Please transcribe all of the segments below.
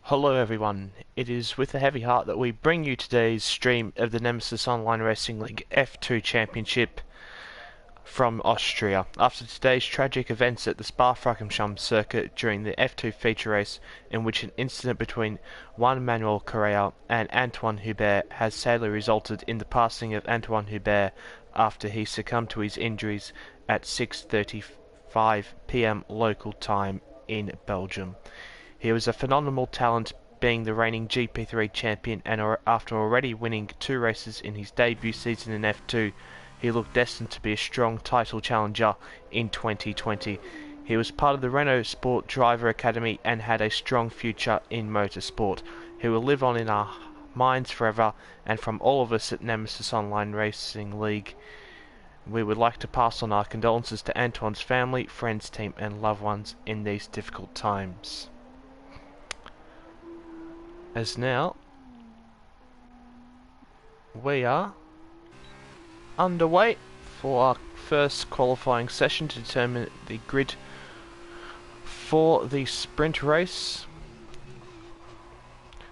Hello everyone, it is with a heavy heart that we bring you today's stream of the Nemesis Online Racing League F2 Championship from Austria. After today's tragic events at the Spa-Francorchamps circuit during the F2 feature race, in which an incident between Juan Manuel Correa and Antoine Hubert has sadly resulted in the passing of Antoine Hubert after he succumbed to his injuries at 6:35 p.m. local time in Belgium. He was a phenomenal talent, being the reigning GP3 champion, and after already winning 2 races in his debut season in F2, he looked destined to be a strong title challenger in 2020. He was part of the Renault Sport Driver Academy and had a strong future in motorsport. He will live on in our minds forever, and from all of us at Nemesis Online Racing League, we would like to pass on our condolences to Antoine's family, friends, team and loved ones in these difficult times. As now, we are underway for our first qualifying session to determine the grid for the sprint race.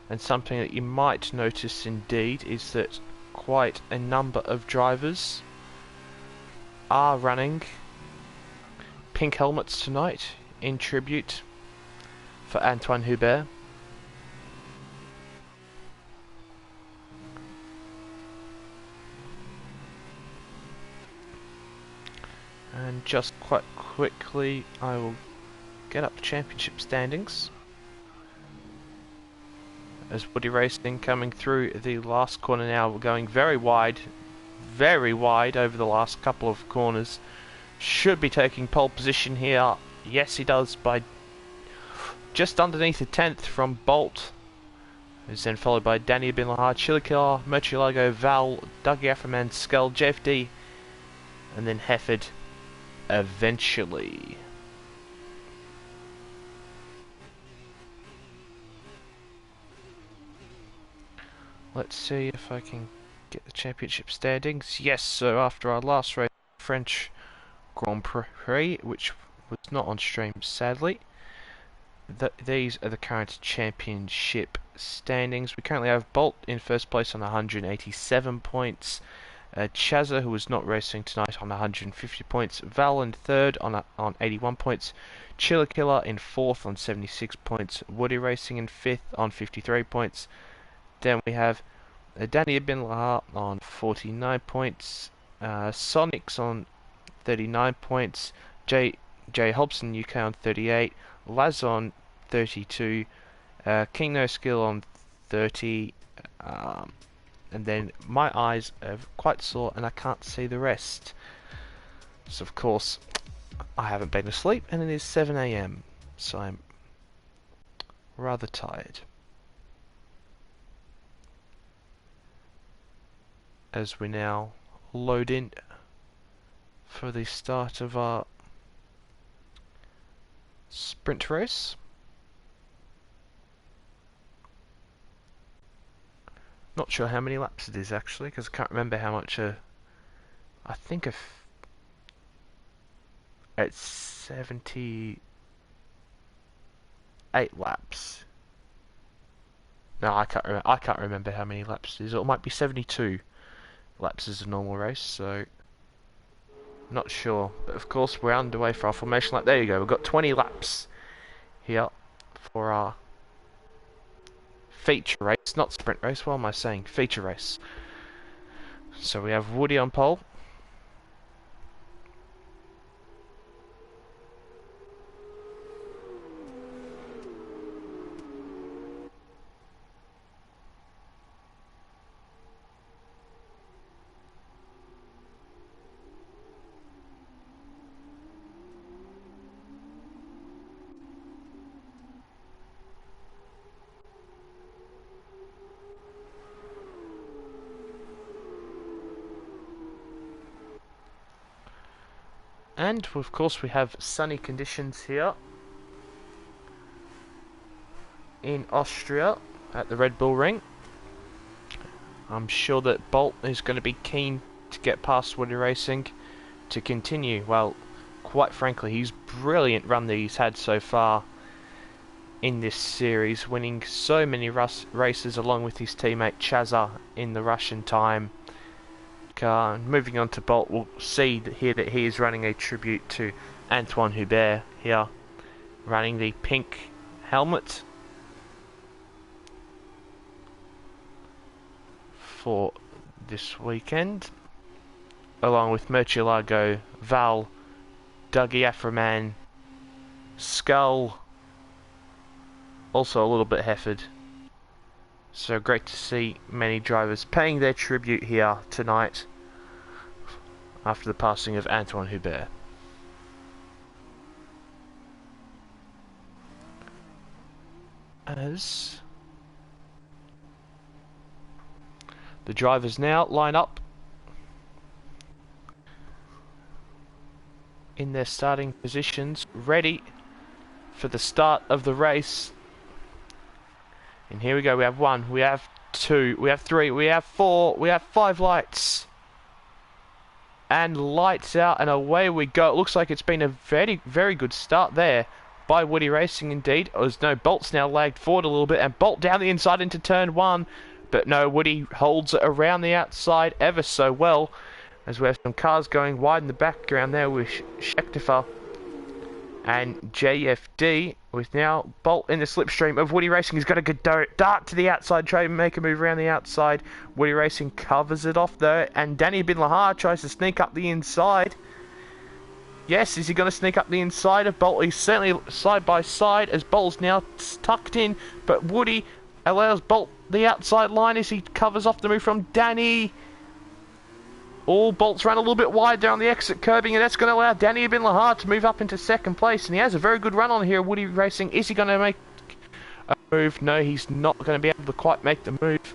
And something that you might notice indeed is that quite a number of drivers are running pink helmets tonight in tribute for Antoine Hubert. And just quite quickly, I will get up the championship standings. As Woody Racing coming through the last corner now, we're going very wide over the last couple of corners. Should be taking pole position here. Yes, he does, by just underneath the 10th from Bolt. Who's then followed by Danny Binlahar, Chilikar, Murcielago, Val, Dougie Afferman, Skull, JFD, and then Hefford eventually. Let's see if I can get the championship standings. Yes, so after our last race, French Grand Prix, which was not on stream sadly, these are the current championship standings. We currently have Bolt in first place on 187 points. Chazza, who was not racing tonight, on 150 points. Val in third on 81 points. Chillakiller in fourth on 76 points. Woody Racing in fifth on 53 points. Then we have Danny Bin Lahar on 49 points. Sonics on 39 points. J Hobson UK on 38. Laz on 32. King No Skill on 30. And then my eyes are quite sore and I can't see the rest. So of course I haven't been asleep and it is 7 AM, so I'm rather tired. As we now load in for the start of our sprint race. Not sure how many laps it is actually, because I can't remember how much. I think it's 78 laps. No, I can't remember how many laps it is. Or it might be 72 laps as a normal race. So not sure. But of course we're underway for our formation lap. There you go. We've got 20 laps here for our feature race, not sprint race. What am I saying? Feature race. So we have Woody on pole. And of course we have sunny conditions here in Austria at the Red Bull Ring. I'm sure that Bolt is going to be keen to get past Woody Racing to continue. Well, quite frankly, he's brilliant run that he's had so far in this series, winning so many races along with his teammate Chaza in the Russian time car. Moving on to Bolt, we'll see here that he is running a tribute to Antoine Hubert here, running the pink helmet for this weekend, along with Murcielago, Val, Dougie Aframan, Skull, also a little bit Hefford. So great to see many drivers paying their tribute here tonight after the passing of Antoine Hubert. As the drivers now line up in their starting positions, ready for the start of the race. And here we go, we have 1, we have 2, we have 3, we have 4, we have 5 lights. And lights out and away we go. It looks like it's been a very, very good start there by Woody Racing indeed. As no, Bolt's now lagged forward a little bit, and Bolt down the inside into turn 1. But no, Woody holds it around the outside ever so well, as we have some cars going wide in the background there with Schechtefer and JFD, with now Bolt in the slipstream of Woody Racing. He's got a good dart to the outside, try to make a move around the outside. Woody Racing covers it off though, and Danny Bin Lahar tries to sneak up the inside. Yes, is he going to sneak up the inside of Bolt? He's certainly side by side, as Bolt's now tucked in, but Woody allows Bolt the outside line as he covers off the move from Danny. All Bolt's run a little bit wide there on the exit curbing, and that's going to allow Danny Bin Lahar to move up into second place. And he has a very good run on here, Woody Racing. Is he going to make a move? No, he's not going to be able to quite make the move,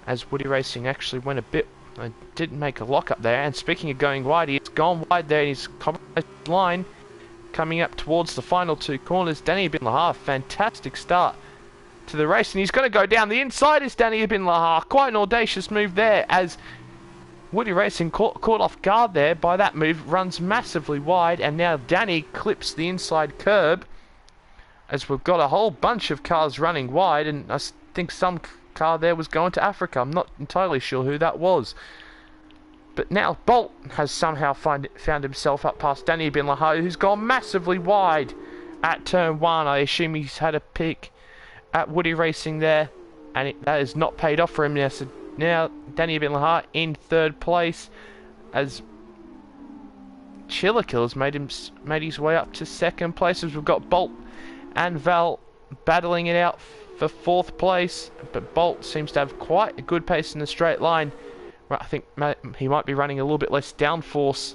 as Woody Racing actually went a bit, didn't make a lock up there. And speaking of going wide, he's gone wide there in his compromised line, coming up towards the final 2 corners. Danny Bin Lahar, fantastic start to the race, and he's going to go down the inside as Danny Bin Lahar. Quite an audacious move there, as Woody Racing caught off guard there by that move, runs massively wide, and now Danny clips the inside curb, as we've got a whole bunch of cars running wide, and I think some car there was going to Africa. I'm not entirely sure who that was. But now Bolt has somehow found himself up past Danny Bin Lahar, who's gone massively wide at turn 1. I assume he's had a pick at Woody Racing there, and that has not paid off for him now. So now Danny Bin Lahar in 3rd place, as Chillerkill has made his way up to 2nd place, as we've got Bolt and Val battling it out for 4th place. But Bolt seems to have quite a good pace in the straight line. I think he might be running a little bit less downforce.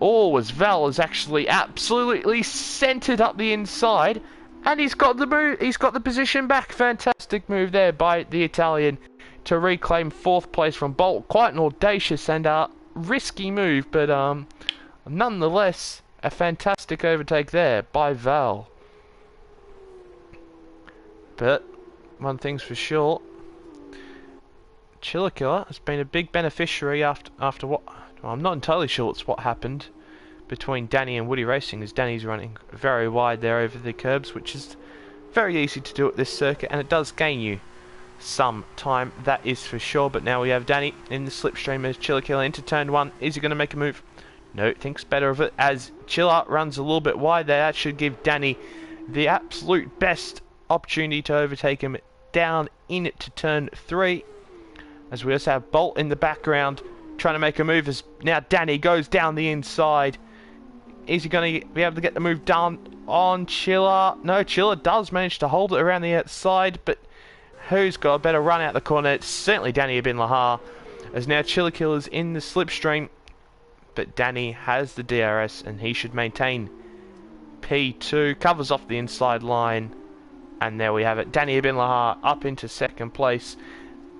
Oh, as Val is actually absolutely centered up the inside, and he's got the move. He's got the position back. Fantastic move there by the Italian to reclaim 4th place from Bolt. Quite an audacious and risky move, but nonetheless a fantastic overtake there by Val. But one thing's for sure, Chillerkill has been a big beneficiary after what, well, I'm not entirely sure it's what happened between Danny and Woody Racing, as Danny's running very wide there over the curbs, which is very easy to do at this circuit, and it does gain you some time, that is for sure. But now we have Danny in the slipstream as Chillerkill into turn 1. Is he going to make a move? No, thinks better of it, as Chiller runs a little bit wide there. That should give Danny the absolute best opportunity to overtake him down into turn 3. As we also have Bolt in the background trying to make a move, as now Danny goes down the inside. Is he going to be able to get the move done on Chiller? No, Chiller does manage to hold it around the outside, but who's got a better run out the corner? It's certainly Danny Bin Lahar, as now Chillerkill is in the slipstream, but Danny has the DRS and he should maintain P2, covers off the inside line, and there we have it. Danny Bin Lahar up into 2nd place.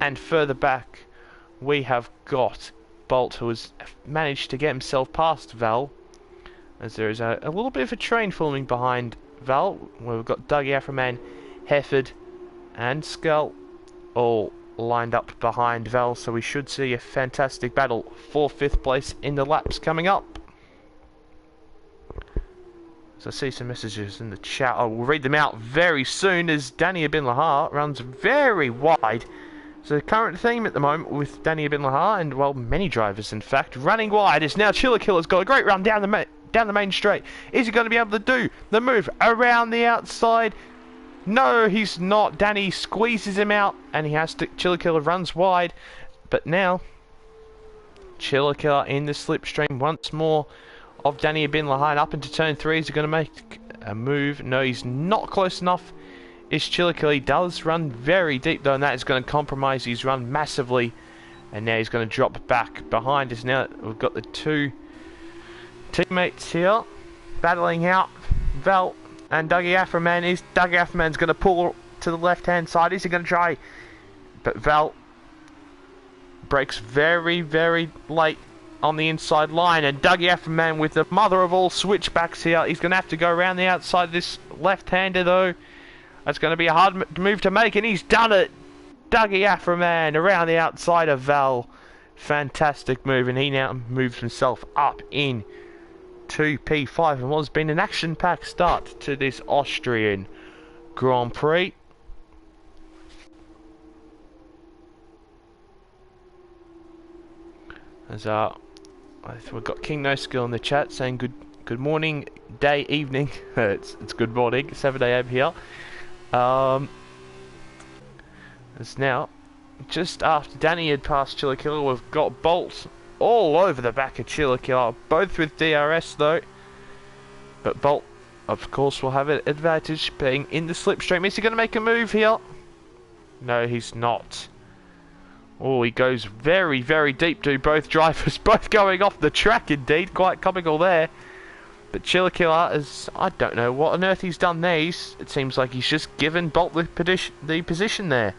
And further back, we have got Bolt, who has managed to get himself past Val, as there is a little bit of a train forming behind Val, where we've got Dougie Aframan, Hefford, and Skull all lined up behind Val. So we should see a fantastic battle for 5th place in the laps coming up. So I see some messages in the chat. I will read them out very soon as Danny Bin Lahar runs very wide. So the current theme at the moment with Danny Bin Lahar, and well, many drivers in fact, running wide is now Chiller Killer's got a great run down the main straight. Is he going to be able to do the move around the outside? No, he's not. Danny squeezes him out, and he has to. Chiller Killer runs wide, but now Chiller Killer in the slipstream once more of Danny Bin Lahar up into turn 3. Is he going to make a move? No, he's not close enough. Is Chiller Killer. He does run very deep though, and that is going to compromise his run massively. And now he's going to drop back behind us. Now we've got the two teammates here battling out. Val and Dougie Afroman. Is Dougie Afroman's going to pull to the left hand side? Is he going to try? But Val breaks very, very late on the inside line, and Dougie Afroman with the mother of all switchbacks here. He's going to have to go around the outside of this left-hander though. That's going to be a hard move to make, and he's done it. Dougie Afroman around the outside of Val. Fantastic move, and he now moves himself up in 2P5 and what has been an action-packed start to this Austrian Grand Prix. As we've got King No Skill in the chat saying good morning, day, evening. it's good morning, 7 AM here. It's now just after Danny had passed Chiller Killer. We've got Bolt all over the back of Chiller Killer, both with DRS though. But Bolt, of course, will have an advantage being in the slipstream. Is he going to make a move here? No, he's not. Oh, he goes very, very deep to both drivers, both going off the track indeed. Quite comical there. But Chiller Killer is, I don't know what on earth he's done there. It seems like he's just given Bolt the position there.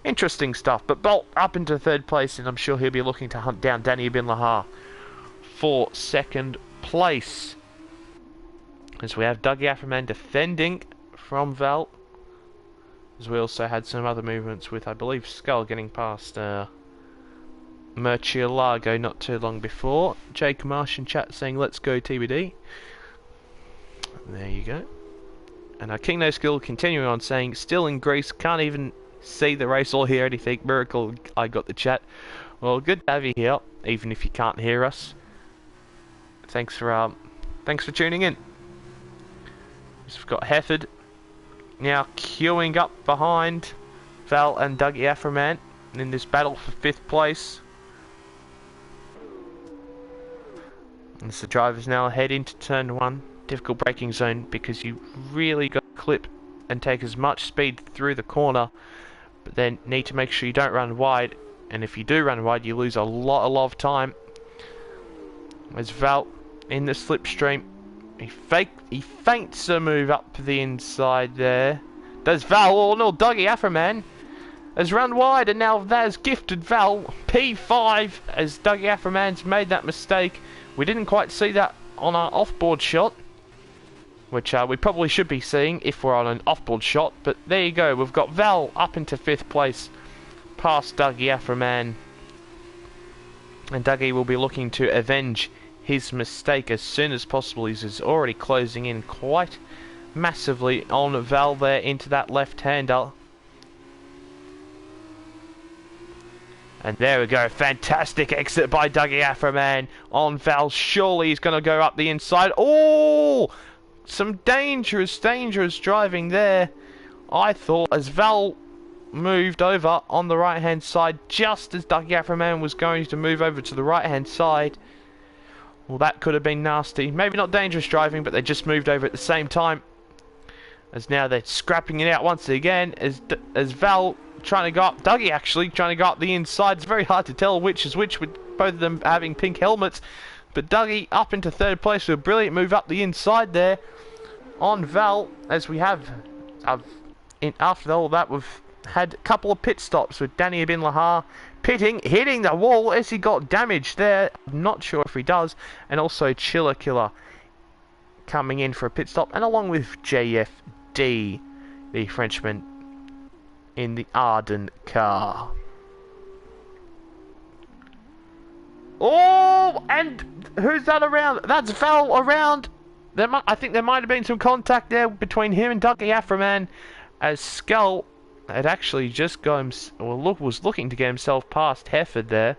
Interesting stuff. But Bolt up into third place, and I'm sure he'll be looking to hunt down Danny Bin Lahar for second place. As we have Dougie Afroman defending from Val. As we also had some other movements with, I believe, Skull getting past Murcielago not too long before. Jake Marsh in chat saying, let's go TBD. There you go. And our King No Skill continuing on saying, still in Greece, can't even see the race or hear anything. Miracle, I got the chat. Well, good to have you here, even if you can't hear us. Thanks for tuning in. So we've got Hefford now queuing up behind Val and Dougie Afroman in this battle for 5th place. And as the drivers now head into turn 1, difficult braking zone because you really got to clip and take as much speed through the corner, but then need to make sure you don't run wide, and if you do run wide you lose a lot of time. As Val in the slipstream, he feints a move up the inside there. Does Val? Oh no, Dougie Afroman has run wide, and now that has gifted Val P5 as Dougie Afroman's made that mistake. We didn't quite see that on our off-board shot, which we probably should be seeing if we're on an off-board shot, but there you go. We've got Val up into 5th place past Dougie Afroman, and Dougie will be looking to avenge his mistake as soon as possible. He's already closing in quite massively on Val there into that left-hander. And there we go, fantastic exit by Dougie Afroman on Val. Surely he's going to go up the inside. Oh, some dangerous driving there. I thought as Val moved over on the right-hand side, just as Dougie Afroman was going to move over to the right-hand side. Well, that could have been nasty. Maybe not dangerous driving, but they just moved over at the same time. As now they're scrapping it out once again. As Val trying to go up, Dougie actually trying to go up the inside. It's very hard to tell which is which with both of them having pink helmets. But Dougie up into 3rd place with a brilliant move up the inside there on Val. As we have, after all that, we've had a couple of pit stops with Danny Bin Lahar pitting, hitting the wall as he got damaged there. I'm not sure if he does. And also Chiller Killer coming in for a pit stop, and along with JFD, the Frenchman in the Arden car. Oh, and who's that around? That's Val around I think there might have been some contact there between him and Dougie Aframan, as Skull had actually just was looking to get himself past Hefford there.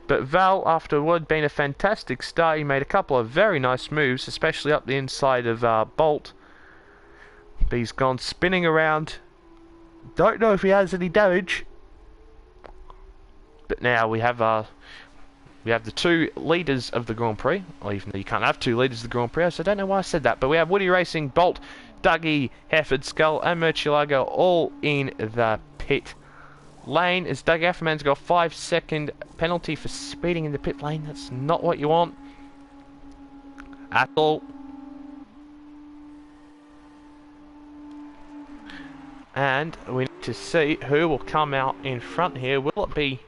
But Val, after what had been a fantastic start, he made a couple of very nice moves, especially up the inside of Bolt. But he's gone spinning around. Don't know if he has any damage. But now we have the two leaders of the Grand Prix. Or even though you can't have two leaders of the Grand Prix, so I don't know why I said that. But we have Woody Racing, Bolt, Dougie, Hefford, Skull, and Murcielago all in the pit lane, as Doug Afferman's got a 5-second penalty for speeding in the pit lane. That's not what you want at all. And we need to see who will come out in front here. Will it be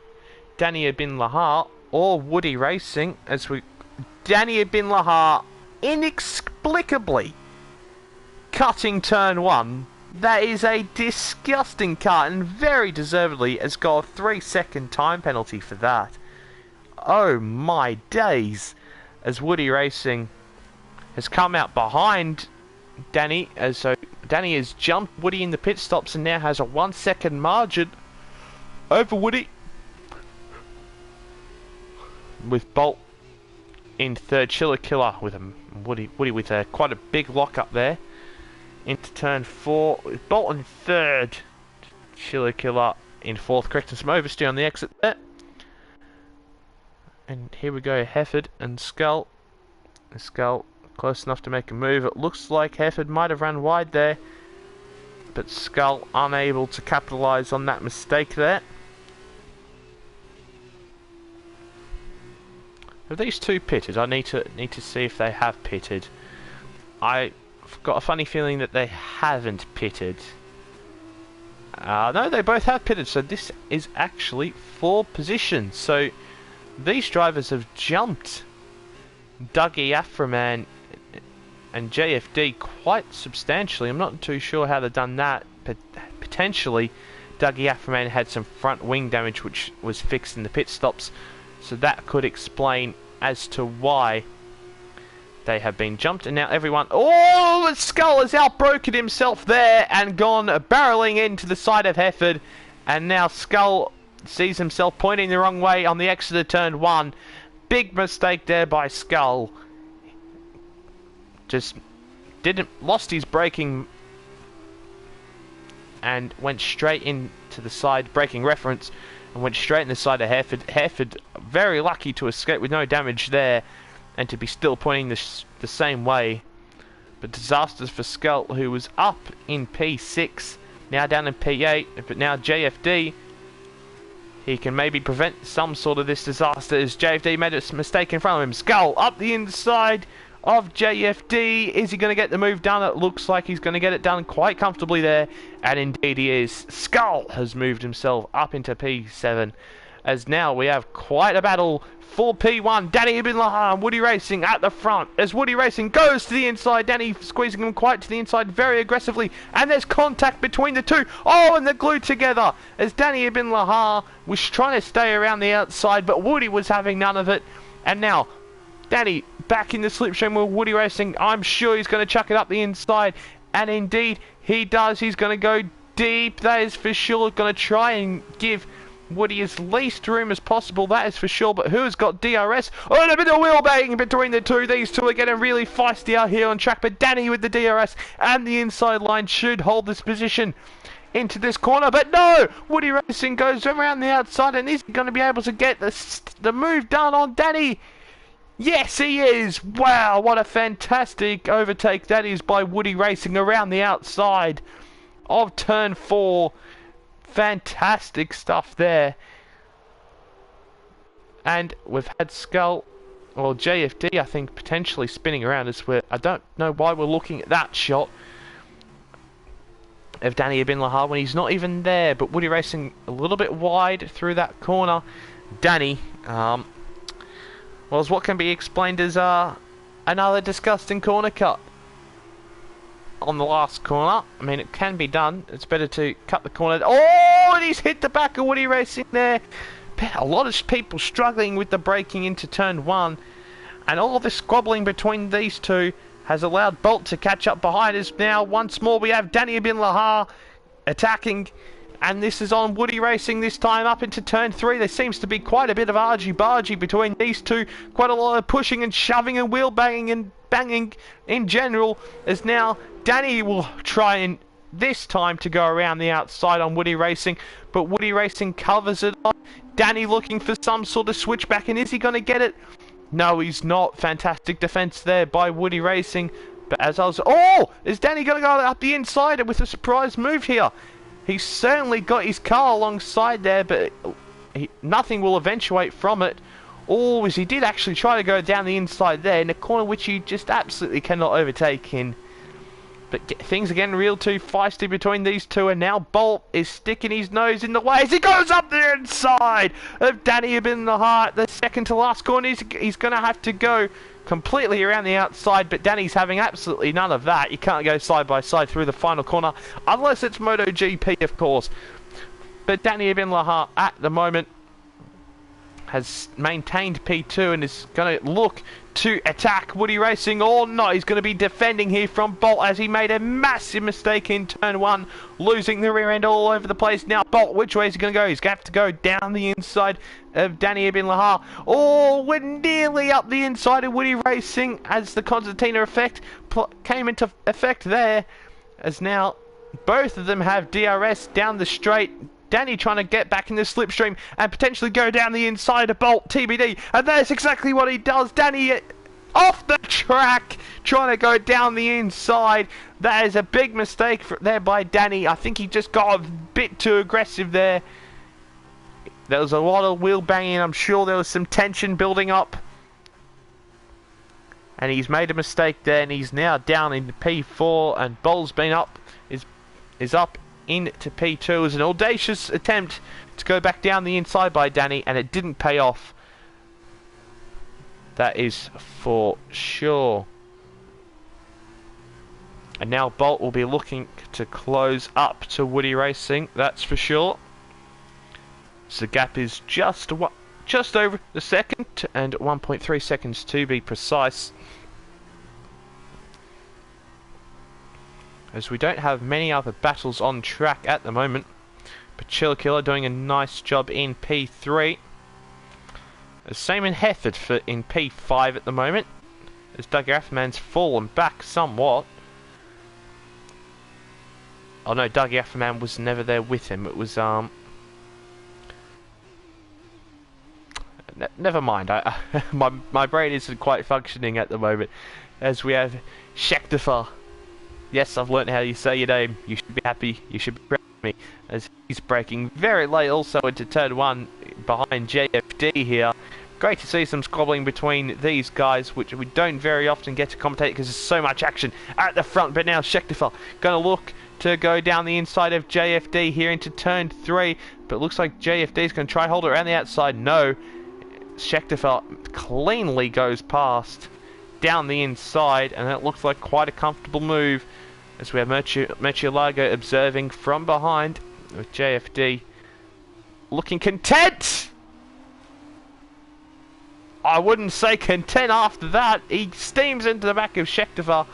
Danny Bin Lahar or Woody Racing? Danny Bin Lahar inexplicably cutting turn 1. That is a disgusting cut, and very deservedly has got a 3-second time penalty for that. Oh my days, as Woody Racing has come out behind Danny, so Danny has jumped Woody in the pit stops and now has a 1-second margin over Woody, with Bolt in third, Chiller Killer with Woody with quite a big lock up there into turn 4, with Bolt in third, Chiller Killer in fourth, correcting some oversteer on the exit there. And here we go, Hefford and Skull. Skull close enough to make a move. It looks like Hefford might have run wide there, but Skull unable to capitalise on that mistake there. Have these two pitted? I need to see if they have pitted. I've got a funny feeling that they haven't pitted. No, they both have pitted, so this is actually 4 positions. So these drivers have jumped Dougie Aframan and JFD quite substantially. I'm not too sure how they've done that, but potentially Dougie Aframan had some front wing damage which was fixed in the pit stops, so that could explain as to why they have been jumped. And now everyone... Oh, Skull has outbroken himself there and gone barreling into the side of Hefford, and now Skull sees himself pointing the wrong way on the exit of turn 1. Big mistake there by Skull. Just lost his braking and went straight into the side, braking reference, and went straight in the side of Hefford. Hefford very lucky to escape with no damage there and to be still pointing the same way. But disasters for Skull, who was up in P6, now down in P8, but now JFD, he can maybe prevent some sort of this disaster, as JFD made a mistake in front of him. Skull up the inside of JFD. Is he going to get the move done? It looks like he's going to get it done quite comfortably there, and indeed he is. Skull has moved himself up into P7, as now we have quite a battle for P1. Danny Bin Lahar, Woody Racing at the front, as Woody Racing goes to the inside. Danny squeezing him quite to the inside very aggressively, and there's contact between the two. Oh, and they're glued together, as Danny Bin Lahar was trying to stay around the outside, but Woody was having none of it. And now Danny back in the slipstream with Woody Racing. I'm sure he's going to chuck it up the inside, and indeed he does. He's going to go deep, that is for sure. Going to try and give Woody as least room as possible, that is for sure. But who's got DRS? Oh, and a bit of wheel banging between the two. These two are getting really feisty out here on track, but Danny with the DRS and the inside line should hold this position into this corner. But no, Woody Racing goes around the outside, and is he going to be able to get the move done on Danny? Yes, he is. Wow, what a fantastic overtake that is by Woody Racing around the outside of turn 4. Fantastic stuff there. And we've had Skull, or JFD, I think, potentially spinning around as we're... I don't know why we're looking at that shot of Danny Bin Lahar when he's not even there. But Woody Racing a little bit wide through that corner. Danny, well, as what can be explained as another disgusting corner cut on the last corner. I mean, it can be done. It's better to cut the corner. Oh, and he's hit the back of Woody Racing there. A lot of people struggling with the braking into turn 1. And all the squabbling between these two has allowed Bolt to catch up behind us. Now, once more, we have Danny Bin Lahar attacking. And this is on Woody Racing this time up into turn 3. There seems to be quite a bit of argy-bargy between these two. Quite a lot of pushing and shoving and wheel banging and banging in general. As now Danny will try and this time to go around the outside on Woody Racing. But Woody Racing covers it on. Danny looking for some sort of switchback. And is he going to get it? No, he's not. Fantastic defense there by Woody Racing. But as I was... Oh! Is Danny going to go up the inside with a surprise move here? He's certainly got his car alongside there, but nothing will eventuate from it. Oh, as he did actually try to go down the inside there, in a corner which you just absolutely cannot overtake in. But things are getting real too feisty between these two, and now Bolt is sticking his nose in the way as he goes up the inside of Danny Bin Lahar. The second to last corner, he's going to have to go completely around the outside, but Danny's having absolutely none of that. You can't go side by side through the final corner, unless it's MotoGP, of course. But Danny Bin Lahar, at the moment, has maintained P2 and is going to look to attack Woody Racing or not. He's going to be defending here from Bolt as he made a massive mistake in turn 1, losing the rear end all over the place. Now Bolt, which way is he going to go? He's going to have to go down the inside of Danny Bin Lahar. Oh, we're nearly up the inside of Woody Racing as the concertina effect came into effect there, as now both of them have DRS down the straight. Danny trying to get back in the slipstream and potentially go down the inside of Bolt, TBD. And that's exactly what he does. Danny off the track, trying to go down the inside. That is a big mistake there by Danny. I think he just got a bit too aggressive there. There was a lot of wheel banging. I'm sure there was some tension building up. And he's made a mistake there, and he's now down in P4, and Bolt's been up, is up into P2. It was an audacious attempt to go back down the inside by Danny, and it didn't pay off. That is for sure. And now Bolt will be looking to close up to Woody Racing, that's for sure. So the gap is just over the second, and 1.3 seconds to be precise. As we don't have many other battles on track at the moment. But Chiller Killer doing a nice job in P3. The same in Hefford in P5 at the moment, as Doug Afferman's fallen back somewhat. Oh no, Doug Afferman was never there with him. It was never mind. My brain isn't quite functioning at the moment, as we have Scheckterfer. Yes, I've learnt how you say your name. You should be happy. You should be proud of me, as he's braking very late also into turn 1 behind JFD here. Great to see some squabbling between these guys, which we don't very often get to commentate because there's so much action at the front. But now Scheckterfer going to look to go down the inside of JFD here into turn 3. But it looks like JFD is going to try hold it around the outside. No. Scheckterfer cleanly goes past down the inside, and it looks like quite a comfortable move, as we have Murcielago observing from behind, with JFD looking content. I wouldn't say content after that. He steams into the back of Scheckterfer,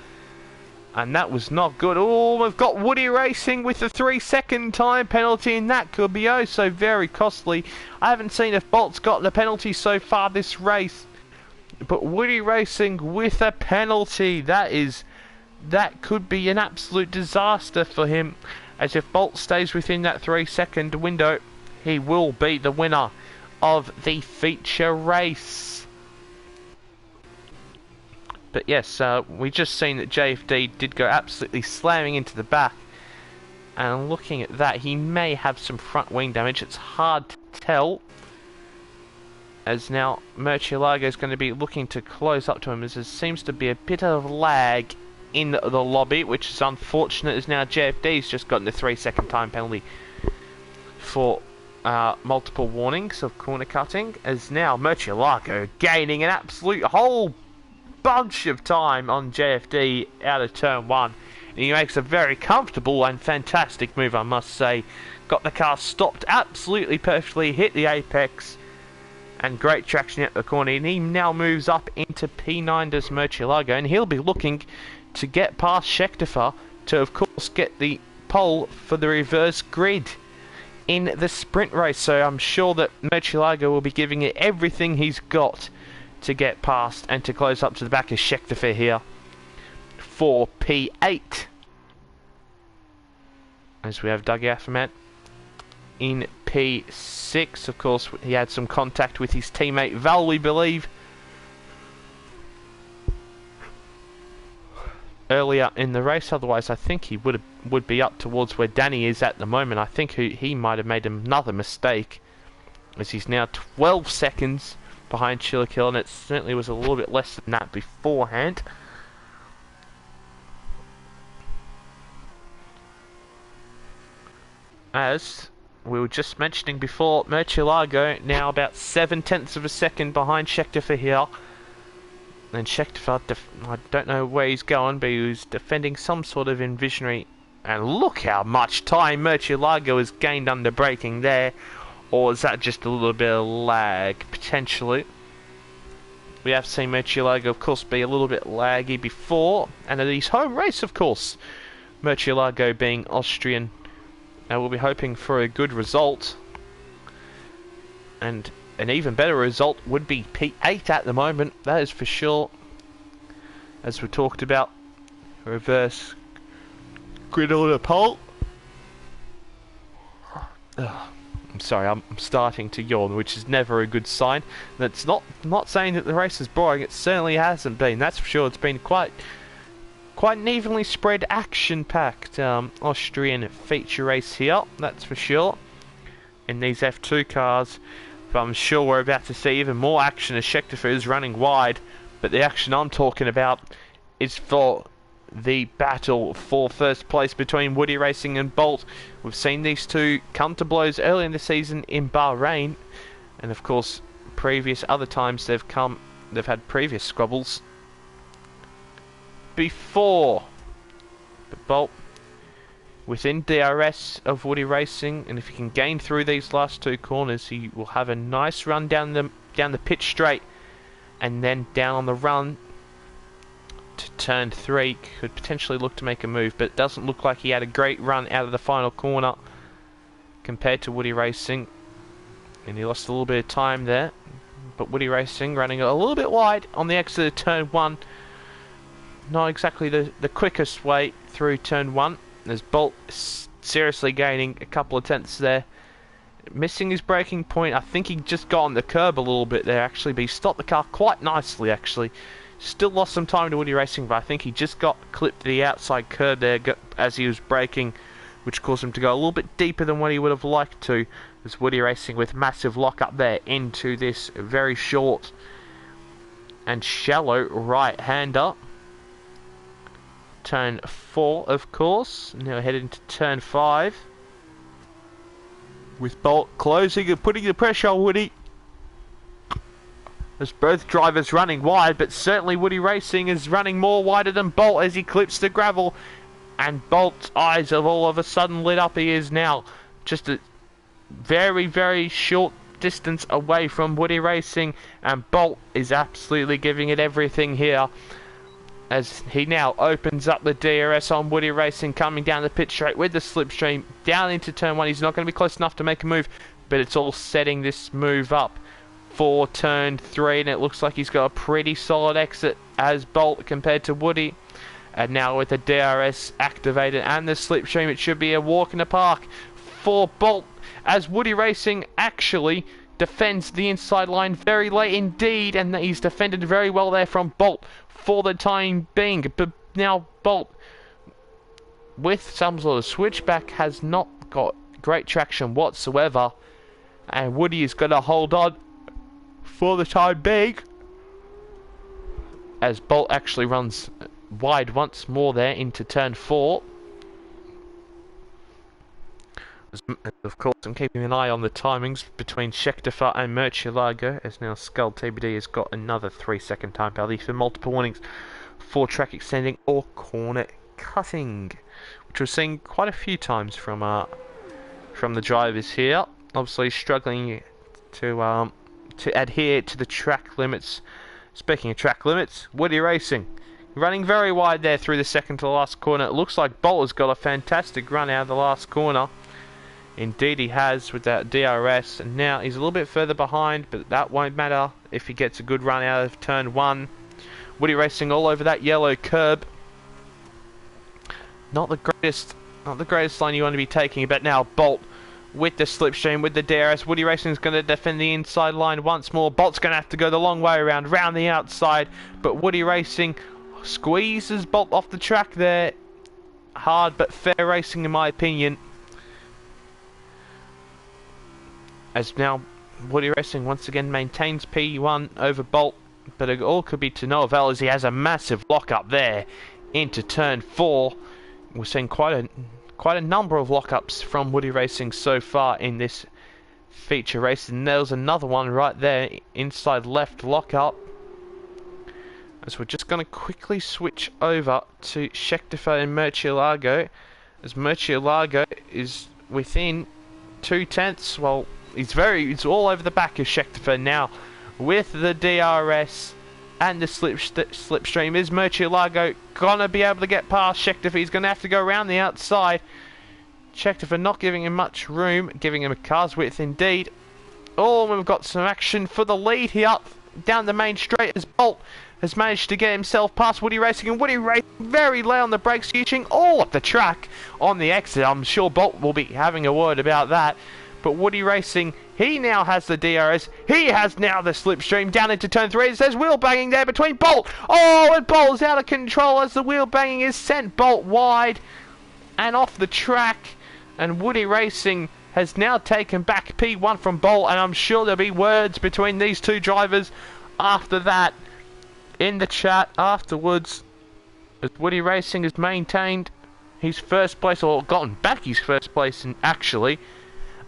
and that was not good. Oh, we've got Woody Racing with the 3-second time penalty, and that could be oh so very costly. I haven't seen if Bolt's gotten a penalty so far this race, but Woody Racing with a penalty, that could be an absolute disaster for him, as if Bolt stays within that 3-second window, he will be the winner of the feature race. But yes, we just seen that JFD did go absolutely slamming into the back, and looking at that, he may have some front wing damage. It's hard to tell, as now Murcielago is going to be looking to close up to him, as there seems to be a bit of lag in the lobby, which is unfortunate, as now JFD's just gotten the 3-second time penalty for multiple warnings of corner cutting, as now Murcielago gaining an absolute whole bunch of time on JFD out of turn 1. And he makes a very comfortable and fantastic move, I must say. Got the car stopped absolutely perfectly, hit the apex, and great traction at the corner, and he now moves up into P9 does Murcielago, and he'll be looking to get past Scheckter to of course get the pole for the reverse grid in the sprint race. So I'm sure that Murcielago will be giving it everything he's got to get past and to close up to the back of Scheckter here for P8. As we have Doug Afferman in P6. Of course, he had some contact with his teammate Val, we believe, earlier in the race. Otherwise, I think he would be up towards where Danny is at the moment. I think he might have made another mistake, as he's now 12 seconds behind Chillikill, and it certainly was a little bit less than that beforehand. As we were just mentioning before, Murcielago now about 7/10 of a second behind Scheckter here. And Scheckter, I don't know where he's going, but he was defending some sort of envisionary. And look how much time Murcielago has gained under braking there. Or is that just a little bit of lag, potentially? We have seen Murcielago, of course, be a little bit laggy before. And at his home race, of course, Murcielago being Austrian. We'll be hoping for a good result, and an even better result would be P8 at the moment, that is for sure. As we talked about, reverse grid on the pole. I'm sorry, I'm starting to yawn, which is never a good sign. That's not saying that the race is boring. It certainly hasn't been, that's for sure. It's been quite an evenly spread, action-packed Austrian feature race here, that's for sure, in these F2 cars. But I'm sure we're about to see even more action as Scheckter is running wide. But the action I'm talking about is for the battle for first place between Woody Racing and Bolt. We've seen these two come to blows early in the season in Bahrain, and of course previous other times they've had previous squabbles before. But Bolt within DRS of Woody Racing, and if he can gain through these last two corners, he will have a nice run down the pitch straight, and then down on the run to turn 3. Could potentially look to make a move, but it doesn't look like he had a great run out of the final corner compared to Woody Racing, and he lost a little bit of time there. But Woody Racing running a little bit wide on the exit of turn 1. Not exactly the quickest way through turn 1. There's Bolt seriously gaining a couple of tenths there. Missing his braking point. I think he just got on the curb a little bit there actually, but he stopped the car quite nicely actually. Still lost some time to Woody Racing, but I think he just got clipped to the outside curb there as he was braking, which caused him to go a little bit deeper than what he would have liked to. As Woody Racing with massive lock up there into this very short and shallow right-hander. Turn 4, of course. Now heading into turn 5. With Bolt closing and putting the pressure on Woody. As both drivers running wide, but certainly Woody Racing is running more wider than Bolt as he clips the gravel. And Bolt's eyes have all of a sudden lit up. He is now just a very, very short distance away from Woody Racing. And Bolt is absolutely giving it everything here, as he now opens up the DRS on Woody Racing, coming down the pit straight with the slipstream down into turn 1. He's not going to be close enough to make a move, but it's all setting this move up for turn 3, and it looks like he's got a pretty solid exit as Bolt compared to Woody. And now with the DRS activated and the slipstream, it should be a walk in the park for Bolt, as Woody Racing actually defends the inside line very late indeed, and he's defended very well there from Bolt for the time being. But now Bolt, with some sort of switchback, has not got great traction whatsoever, and Woody is going to hold on for the time being, as Bolt actually runs wide once more there into turn 4. Of course, I'm keeping an eye on the timings between Scheckter and Murcielago, as now Skull TBD has got another 3-second time penalty for multiple warnings for track extending or corner cutting, which we're seeing quite a few times from the drivers here. Obviously struggling to to adhere to the track limits. Speaking of track limits, Woody Racing running very wide there through the second to last corner. It looks like Bolt has got a fantastic run out of the last corner. Indeed he has with that DRS, and now he's a little bit further behind, but that won't matter if he gets a good run out of turn 1. Woody Racing all over that yellow curb. Not the greatest line you want to be taking, but now Bolt with the slipstream, with the DRS. Woody Racing is going to defend the inside line once more. Bolt's going to have to go the long way around, round the outside, but Woody Racing squeezes Bolt off the track there. Hard but fair racing in my opinion. As now Woody Racing once again maintains P1 over Bolt, but it all could be to no avail as he has a massive lock up there into turn 4. We're seeing quite a number of lockups from Woody Racing so far in this feature race, and there's another one right there, inside left lockup. As we're just going to quickly switch over to Scheckterfer and Murcielago, as Murcielago is within 2/10. Well, he's all over the back of Scheckterfer now with the DRS and the slipstream. Is Murcielago gonna be able to get past Scheckterfer? He's gonna have to go around the outside. Scheckterfer not giving him much room, giving him a car's width indeed. Oh, we've got some action for the lead here down the main straight as Bolt has managed to get himself past Woody Racing, and Woody Racing very low on the brakes, reaching all up the track on the exit. I'm sure Bolt will be having a word about that. But Woody Racing, he now has the DRS. He has now the slipstream down into turn 3. There's wheel banging there between Bolt. Oh, and Bolt's out of control as the wheel banging is sent Bolt wide and off the track. And Woody Racing has now taken back P1 from Bolt, and I'm sure there'll be words between these two drivers after that in the chat afterwards, as Woody Racing has maintained his first place, or gotten back his first place actually,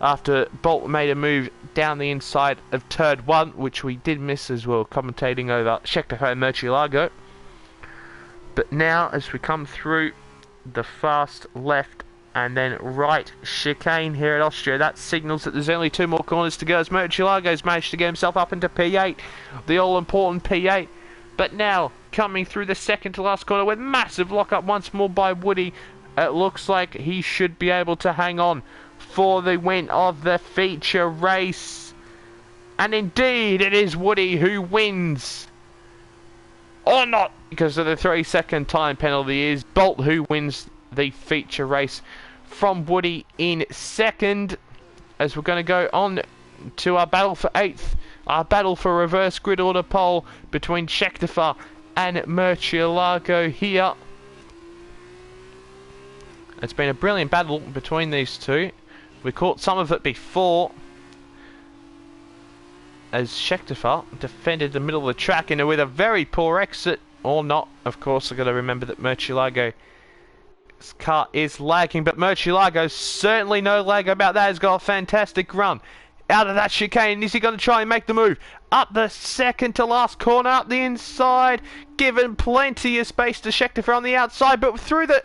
after Bolt made a move down the inside of turn 1, which we did miss as well, commentating over Scheckterfer and Murcielago. But now, as we come through the fast left and then right chicane here at Austria, that signals that there's only 2 more corners to go, as Murcielago's managed to get himself up into P8, the all-important P8. But now, coming through the second to last corner with massive lock-up once more by Woody, it looks like he should be able to hang on for the win of the feature race. And indeed, it is Woody who wins. Or not, because of the 3-second time penalty. Is Bolt who wins the feature race from Woody in second. As we're going to go on to our battle for 8th. Our battle for reverse grid order pole between Scheckterfer and Murcielago here. It's been a brilliant battle between these two. We caught some of it before, as Scheckterfer defended the middle of the track and with a very poor exit, or not. Of course, I've got to remember that Murcielago's car is lagging, but Murcielago's certainly no lag about that. He's got a fantastic run out of that chicane. Is he going to try and make the move up the second to last corner, up the inside, given plenty of space to Scheckterfer on the outside, but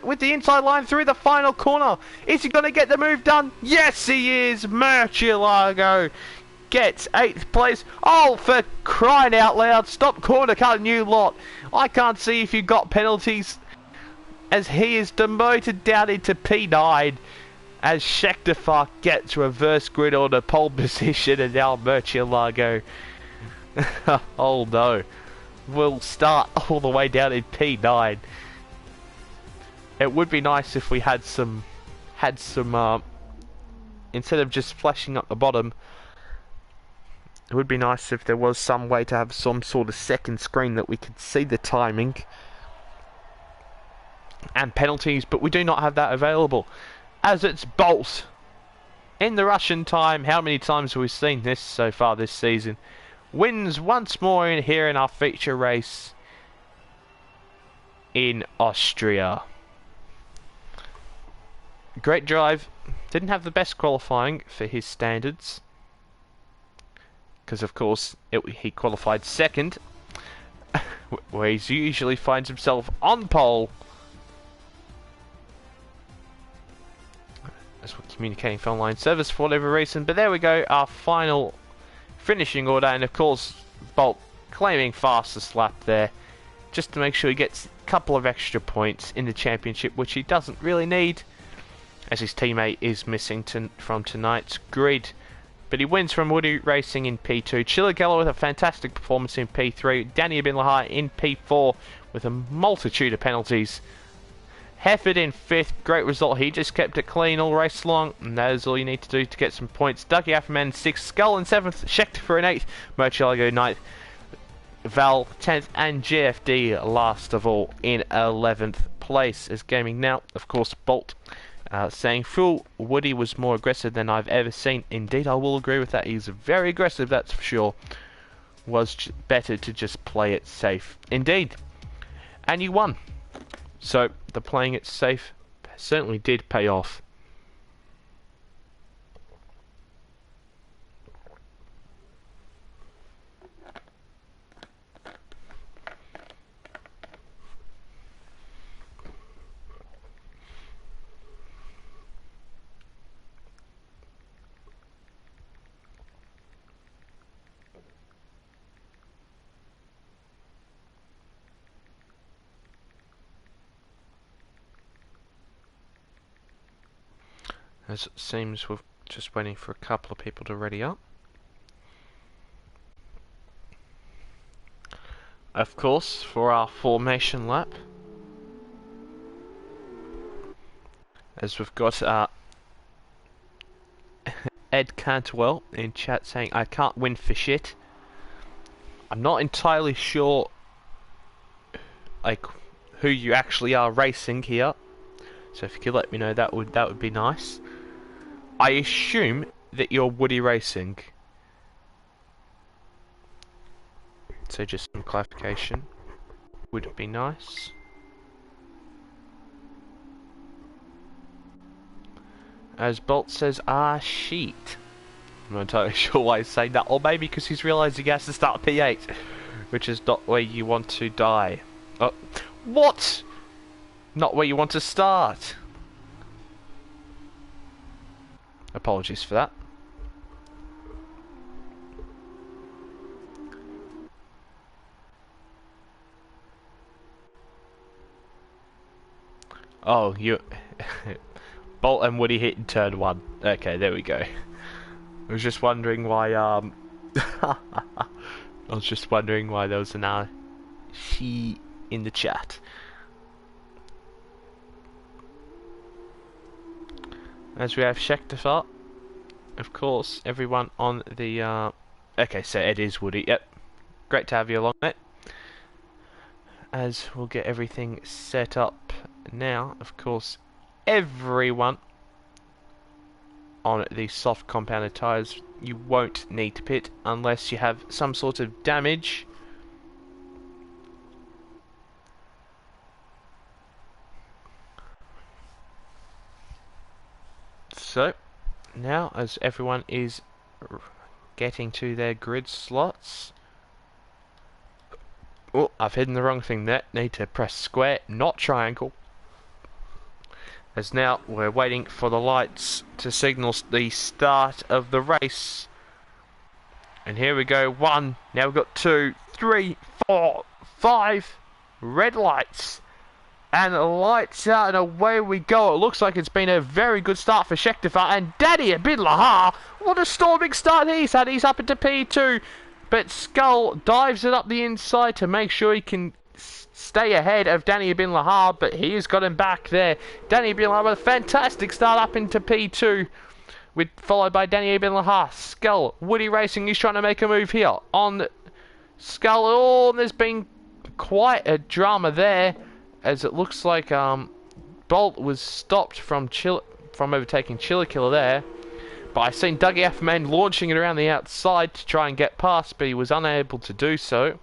with the inside line through the final corner? Is he going to get the move done? Yes, he is. Murcielago gets 8th place. Oh, for crying out loud, stop corner cut, new lot. I can't see if you got penalties, as he is demoted down into P9. As Scheckterfer gets reverse grid order pole position, and now Murcielago, oh no, will start all the way down in P9. It would be nice if we had some, instead of just flashing up the bottom, it would be nice if there was some way to have some sort of second screen that we could see the timing and penalties, but we do not have that available. As it's Bolt in the Russian time. How many times have we seen this so far this season? Wins once more in here in our feature race in Austria. Great drive. Didn't have the best qualifying for his standards, because of course he qualified second, where he usually finds himself on pole. As we're communicating for online service for whatever reason. But there we go, our final finishing order, and of course Bolt claiming fastest lap there, just to make sure he gets a couple of extra points in the championship, which he doesn't really need, as his teammate is missing from tonight's grid. But he wins from Woody Racing in P2. Chilligella with a fantastic performance in P3. Danny Bin Lahar in P4 with a multitude of penalties. Hefford in 5th, great result. He just kept it clean all race long, and that is all you need to do to get some points. Dougie Afferman in 6th, Skull in 7th, Schechter in 8th, Mochelago 9th, Val 10th, and GFD last of all in 11th place. As gaming now, of course, Bolt saying, "Phil, Woody was more aggressive than I've ever seen." Indeed, I will agree with that. He's very aggressive, that's for sure. Was better to just play it safe. Indeed. And you won. So, the playing it safe certainly did pay off. As it seems, we're just waiting for a couple of people to ready up. Of course, for our formation lap, as we've got Ed Cantwell in chat saying, "I can't win for shit." I'm not entirely sure like who you actually are racing here, so if you could let me know, that would be nice. I assume that you're Woody Racing, so just some clarification would be nice. As Bolt says, "Ah, sheet." I'm not entirely sure why he's saying that, or maybe because he's realising he has to start P8, which is not where you want to die. Oh, what? Not where you want to start. Apologies for that. Oh, you... Bolt and Woody hit in turn 1. Okay, there we go. I was just wondering why, I was just wondering why there was an she in the chat. As we have Schechter, of course, everyone on the, okay, so Ed is Woody, yep. Great to have you along, mate. As we'll get everything set up now, of course, everyone on the soft compounded tyres, you won't need to pit unless you have some sort of damage. So, now as everyone is getting to their grid slots... Oh, I've hidden the wrong thing there. Need to press square, not triangle. As now we're waiting for the lights to signal the start of the race. And here we go, 1, now we've got 2, 3, 4, 5 red lights. And lights out and away we go. It looks like it's been a very good start for Schechter and Danny Bin Lahar. What a storming start he's had. He's up into P2. But Skull dives it up the inside to make sure he can stay ahead of Danny Bin Lahar. But he has got him back there. Danny Bin Lahar with a fantastic start up into P2. Followed by Danny Bin Lahar. Skull, Woody Racing is trying to make a move here on Skull. Oh, there's been quite a drama there. As it looks like Bolt was stopped from overtaking Chillikiller there. But I've seen Dougie Afferman launching it around the outside to try and get past, but he was unable to do so.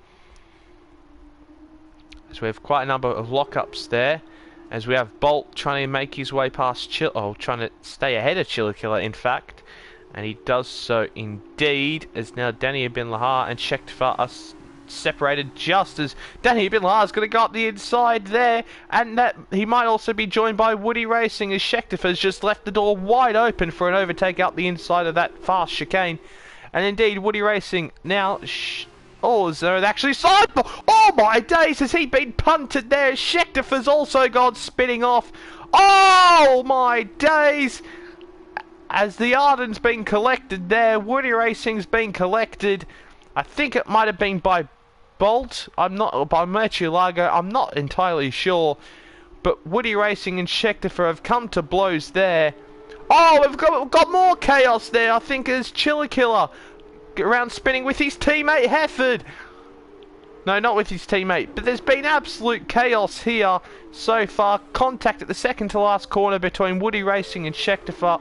As we have quite a number of lockups there. As we have Bolt trying to make his way past trying to stay ahead of Chillikiller, in fact. And he does so indeed, as now Danny Bin Lahar and Schechter are separated just as Danny Bin Lahar is going to go up the inside there, and that he might also be joined by Woody Racing as Schechter has just left the door wide open for an overtake up the inside of that fast chicane. And indeed, Woody Racing now... Oh, is there actually sideball? Oh my days, has he been punted there? Schechter's also gone spinning off. Oh my days! As the Arden's been collected there, Woody Racing's been collected. I think it might have been by Bolt. I'm not by Murcielago. I'm not entirely sure. But Woody Racing and Schechter have come to blows there. Oh, we've got more chaos there. I think it's Chiller Killer around spinning with his teammate Hefford. No, not with his teammate. But there's been absolute chaos here so far. Contact at the second to last corner between Woody Racing and Schechter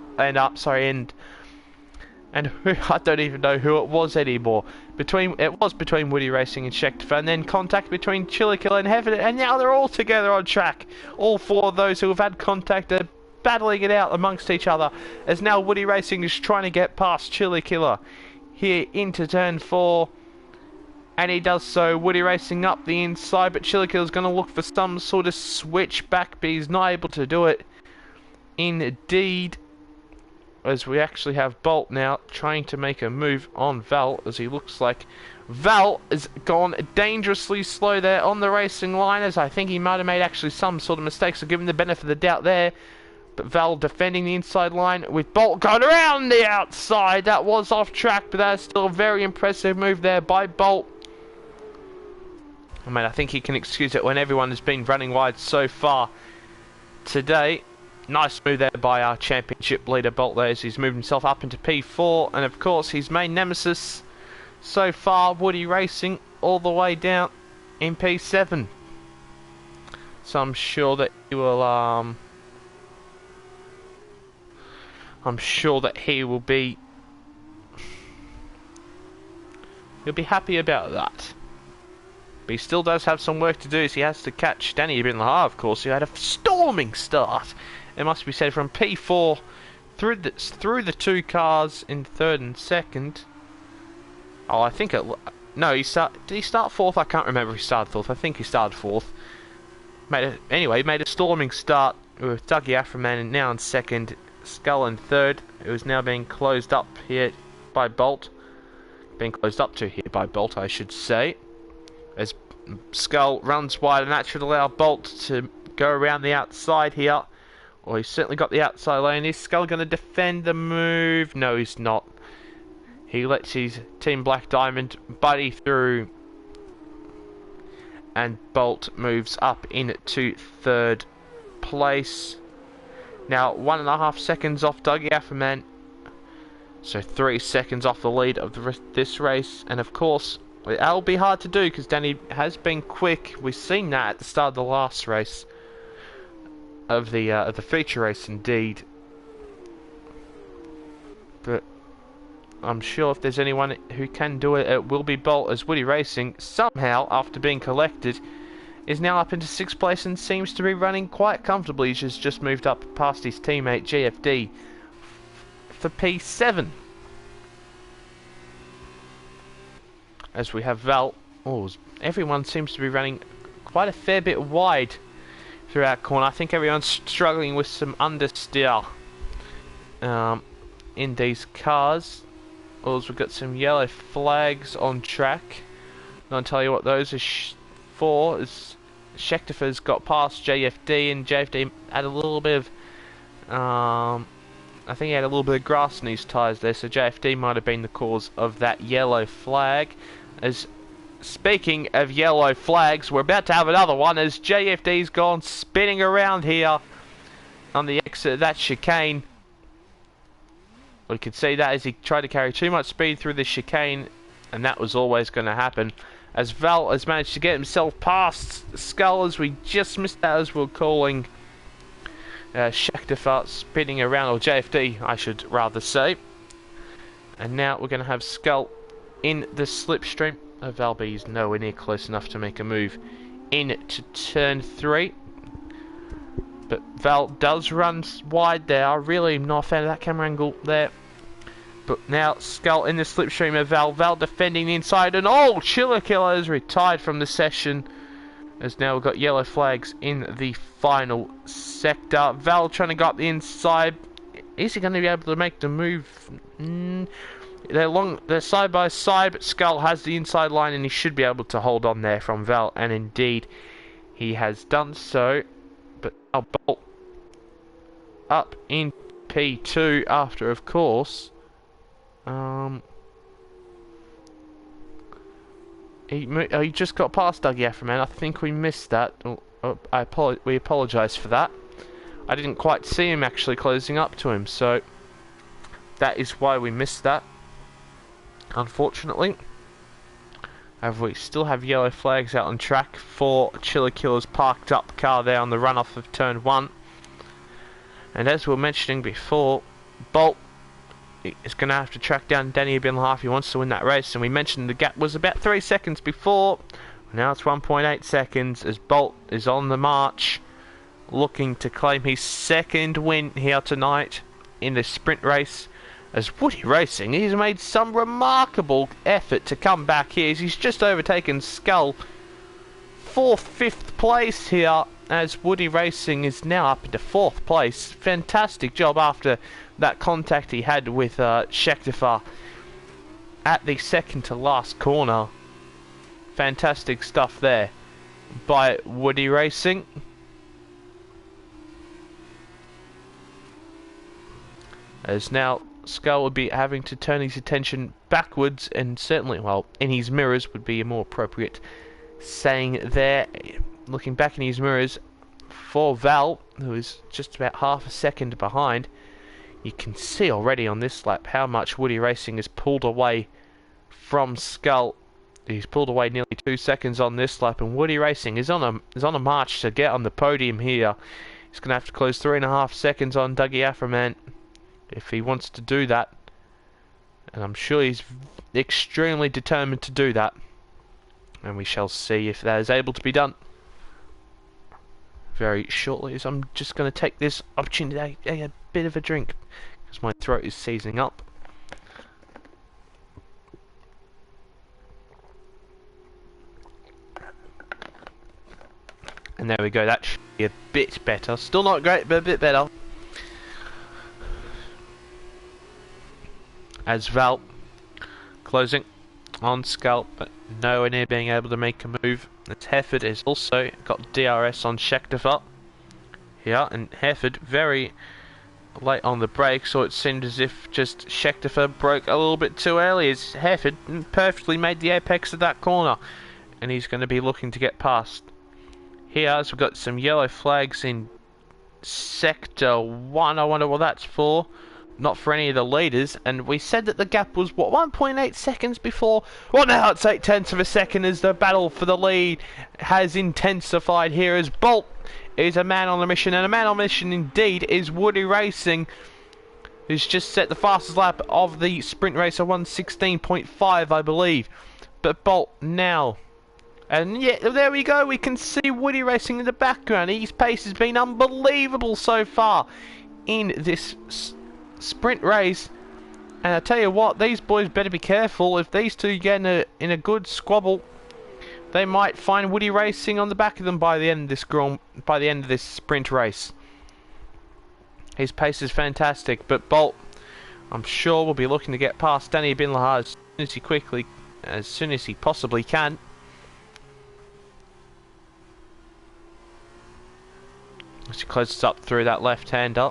and who, I don't even know who it was anymore. It was between Woody Racing and Schechter, and then contact between Chiller Killer and Hefford, and now they're all together on track. All four of those who have had contact are battling it out amongst each other, as now Woody Racing is trying to get past Chiller Killer here into turn 4, and he does so. Woody Racing up the inside, but Chiller Killer's going to look for some sort of switch back, but he's not able to do it. Indeed, as we actually have Bolt now trying to make a move on Val, as he looks like Val has gone dangerously slow there on the racing line, as I think he might have made actually some sort of mistake, so give him the benefit of the doubt there. But Val defending the inside line with Bolt going around the outside. That was off track, but that's still a very impressive move there by Bolt. I mean, I think he can excuse it when everyone has been running wide so far today. Nice move there by our championship leader Bolt there, as he's moved himself up into P4. And of course, his main nemesis so far, Woody Racing, all the way down in P7. So I'm sure that he will... I'm sure that he'll be happy about that. But he still does have some work to do, as he has to catch Danny Ibn-Lahar, of course, who had a storming start. It must be said, from P4 through the two cars in third and second. Oh, I think it... No, did he start fourth? I can't remember if he started fourth. I think he started fourth. Anyway, made a storming start with Dougie Aframan now in second. Skull in third. It was now being closed up here by Bolt. Being closed up to here by Bolt, I should say. As Skull runs wide, and that should allow Bolt to go around the outside here. Well, he's certainly got the outside lane. Is Skull going to defend the move? No, he's not. He lets his Team Black Diamond buddy through. And Bolt moves up into third place. Now, 1.5 seconds off Dougie Afferman. So 3 seconds off the lead of this race. And of course, that'll be hard to do because Danny has been quick. We've seen that at the start of the last race. Of the feature race, indeed. But I'm sure if there's anyone who can do it, it will be Bolt, as Woody Racing, somehow, after being collected, is now up into 6th place and seems to be running quite comfortably. He's just moved up past his teammate GFD for P7. As we have Val. Oh, everyone seems to be running quite a fair bit wide throughout corner. I think everyone's struggling with some understeer in these cars. Also, we've got some yellow flags on track. And I'll tell you what those are for. Is Schechter's got past JFD, and JFD had a little bit of I think he had a little bit of grass in his tyres there, so JFD might have been the cause of that yellow flag. As speaking of yellow flags, we're about to have another one, as JFD's gone spinning around here on the exit of that chicane. We could see that as he tried to carry too much speed through the chicane, and that was always going to happen. As Val has managed to get himself past Skull, as we just missed that as we were calling Schechter spinning around, or JFD I should rather say. And now we're going to have Skull in the slipstream. Valby's nowhere near close enough to make a move into turn 3. But Val does run wide there. I really am not a fan of that camera angle there. But now Skull in the slipstream of Val. Val defending the inside, and oh, Chiller Killer is retired from the session. As now we've got yellow flags in the final sector. Val trying to go up the inside. Is he going to be able to make the move? They're side by side, but Skull has the inside line and he should be able to hold on there from Val, and indeed he has done so. But now Bolt up in P2 after, of course, he just got past Dougie Afferman. I think we missed that. We apologise for that. I didn't quite see him actually closing up to him, so that is why we missed that, unfortunately. However, we still have yellow flags out on track for Chiller Killer's parked up car there on the runoff of turn 1. And as we were mentioning before, Bolt is going to have to track down Danny Bin Lahar if he wants to win that race. And we mentioned the gap was about 3 seconds before. Now it's 1.8 seconds as Bolt is on the march, looking to claim his second win here tonight in this sprint race. As Woody Racing, he's made some remarkable effort to come back here. He's just overtaken Skull for 5th place here, as Woody Racing is now up into 4th place. Fantastic job after that contact he had with Schechtefar at the second to last corner. Fantastic stuff there by Woody Racing. As now Skull would be having to turn his attention backwards, and certainly, well, in his mirrors would be a more appropriate saying there. Looking back in his mirrors for Val, who is just about half a second behind. You can see already on this lap how much Woody Racing has pulled away from Skull. He's pulled away nearly 2 seconds on this lap, and Woody Racing is on a march to get on the podium here. He's going to have to close 3.5 seconds on Dougie Afferman if he wants to do that, and I'm sure he's extremely determined to do that, and we shall see if that is able to be done very shortly. As I'm just going to take this opportunity to take a bit of a drink because my throat is seizing up. And there we go, that should be a bit better. Still not great, but a bit better. As Val closing on Skull, but nowhere near being able to make a move. As Hefford has also got DRS on Schechtefar here, and Hefford very late on the brake, so it seemed as if just Schechtefar broke a little bit too early, as Hefford perfectly made the apex of that corner, and he's going to be looking to get past. Here, as we've got some yellow flags in Sector 1, I wonder what that's for. Not for any of the leaders, and we said that the gap was, what, 1.8 seconds before? Well, now it's 0.8 of a second as the battle for the lead has intensified here, as Bolt is a man on a mission, and a man on a mission indeed is Woody Racing, who's just set the fastest lap of the sprint race of 1:16.5, I believe. But Bolt now, and yeah, there we go, we can see Woody Racing in the background. His pace has been unbelievable so far in this sprint race, and I tell you what, these boys better be careful. If these two get in a good squabble, they might find Woody Racing on the back of them by the end of this sprint race. His pace is fantastic, but Bolt, I'm sure, will be looking to get past Danny Bin Lahar as soon as he possibly can. As he closes up through that left-hander.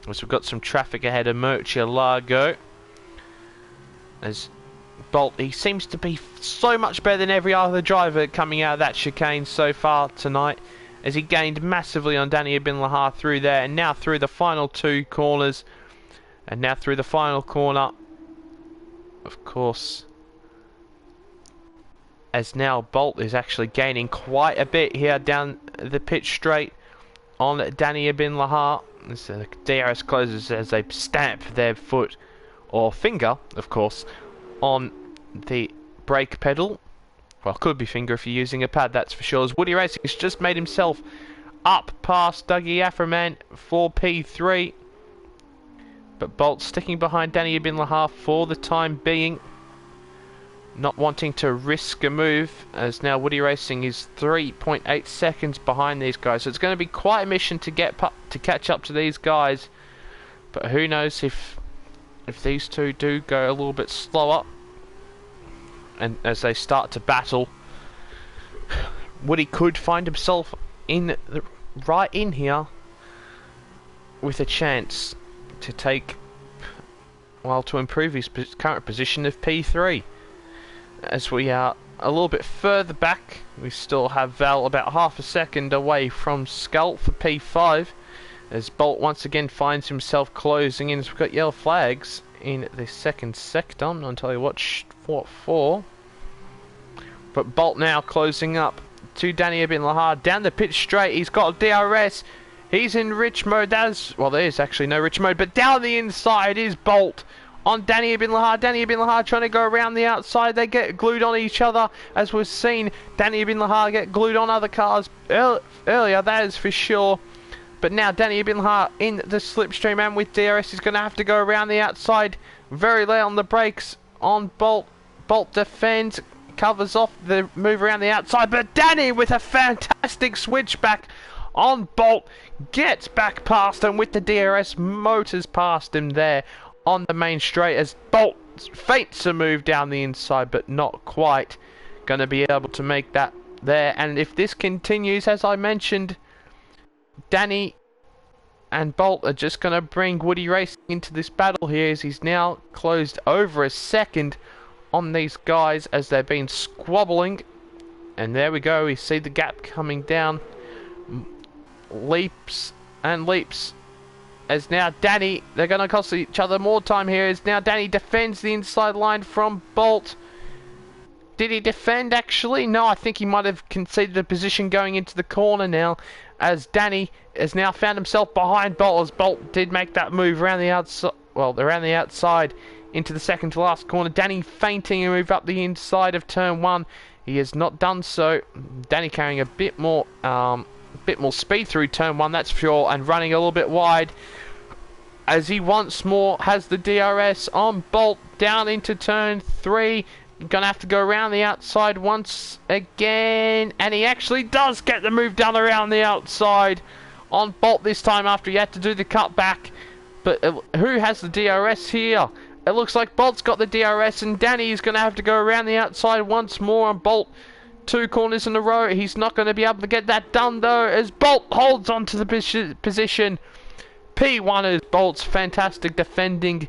As we've got some traffic ahead of Murcielago. As Bolt, he seems to be so much better than every other driver coming out of that chicane so far tonight, as he gained massively on Danny Bin Lahar through there, and now through the final 2 corners, and now through the final corner, of course, as now Bolt is actually gaining quite a bit here down the pitch straight on Danny Bin Lahar. As the DRS closes as they stamp their foot, or finger, of course, on the brake pedal. Well, could be finger if you're using a pad, that's for sure. As Woody Racing has just made himself up past Dougie Afferman for P3. But Bolt sticking behind Danny Bin Lahar for the time being, not wanting to risk a move, as now Woody Racing is 3.8 seconds behind these guys. So it's going to be quite a mission to catch up to these guys. But who knows if if these two do go a little bit slower, and as they start to battle, Woody could find himself right in here with a chance to to improve his current position of P3. As we are a little bit further back, we still have Val about half a second away from Skull for P5, as Bolt once again finds himself closing in. As we've got yellow flags in the second sector. I'm not entirely what for. But Bolt now closing up to Danny Ibn Lahar down the pitch straight. He's got a DRS. He's in rich mode. There is actually no rich mode, but down the inside is Bolt on Danny Ibn Lahar. Danny Ibn Lahar trying to go around the outside. They get glued on each other, as we've seen Danny Ibn Lahar get glued on other cars earlier, that is for sure. But now Danny Ibn Lahar in the slipstream, and with DRS is going to have to go around the outside. Very late on the brakes on Bolt. Bolt defends, covers off the move around the outside, but Danny with a fantastic switchback on Bolt gets back past him with the DRS, motors past him there on the main straight, as Bolt feints a move down the inside, but not quite going to be able to make that there. And if this continues, as I mentioned, Danny and Bolt are just going to bring Woody Racing into this battle here, as he's now closed over a second on these guys as they've been squabbling. And there we go, we see the gap coming down, leaps and leaps, as now Danny, they're going to cost each other more time here, as now Danny defends the inside line from Bolt. Did he defend actually? No, I think he might have conceded a position going into the corner now, as Danny has now found himself behind Bolt, as Bolt did make that move around the outside, around the outside into the second to last corner. Danny feinting a move up the inside of turn one. He has not done so. Danny carrying a bit more speed through turn one, that's for sure, and running a little bit wide, as he once more has the DRS on Bolt down into turn three. Gonna have to go around the outside once again, and he actually does get the move done around the outside on Bolt this time, after he had to do the cut back. But who has the DRS here? It looks like Bolt's got the DRS, and Danny is going to have to go around the outside once more on Bolt. 2 corners in a row. He's not going to be able to get that done though, as Bolt holds on to the position. P1 is Bolt's fantastic defending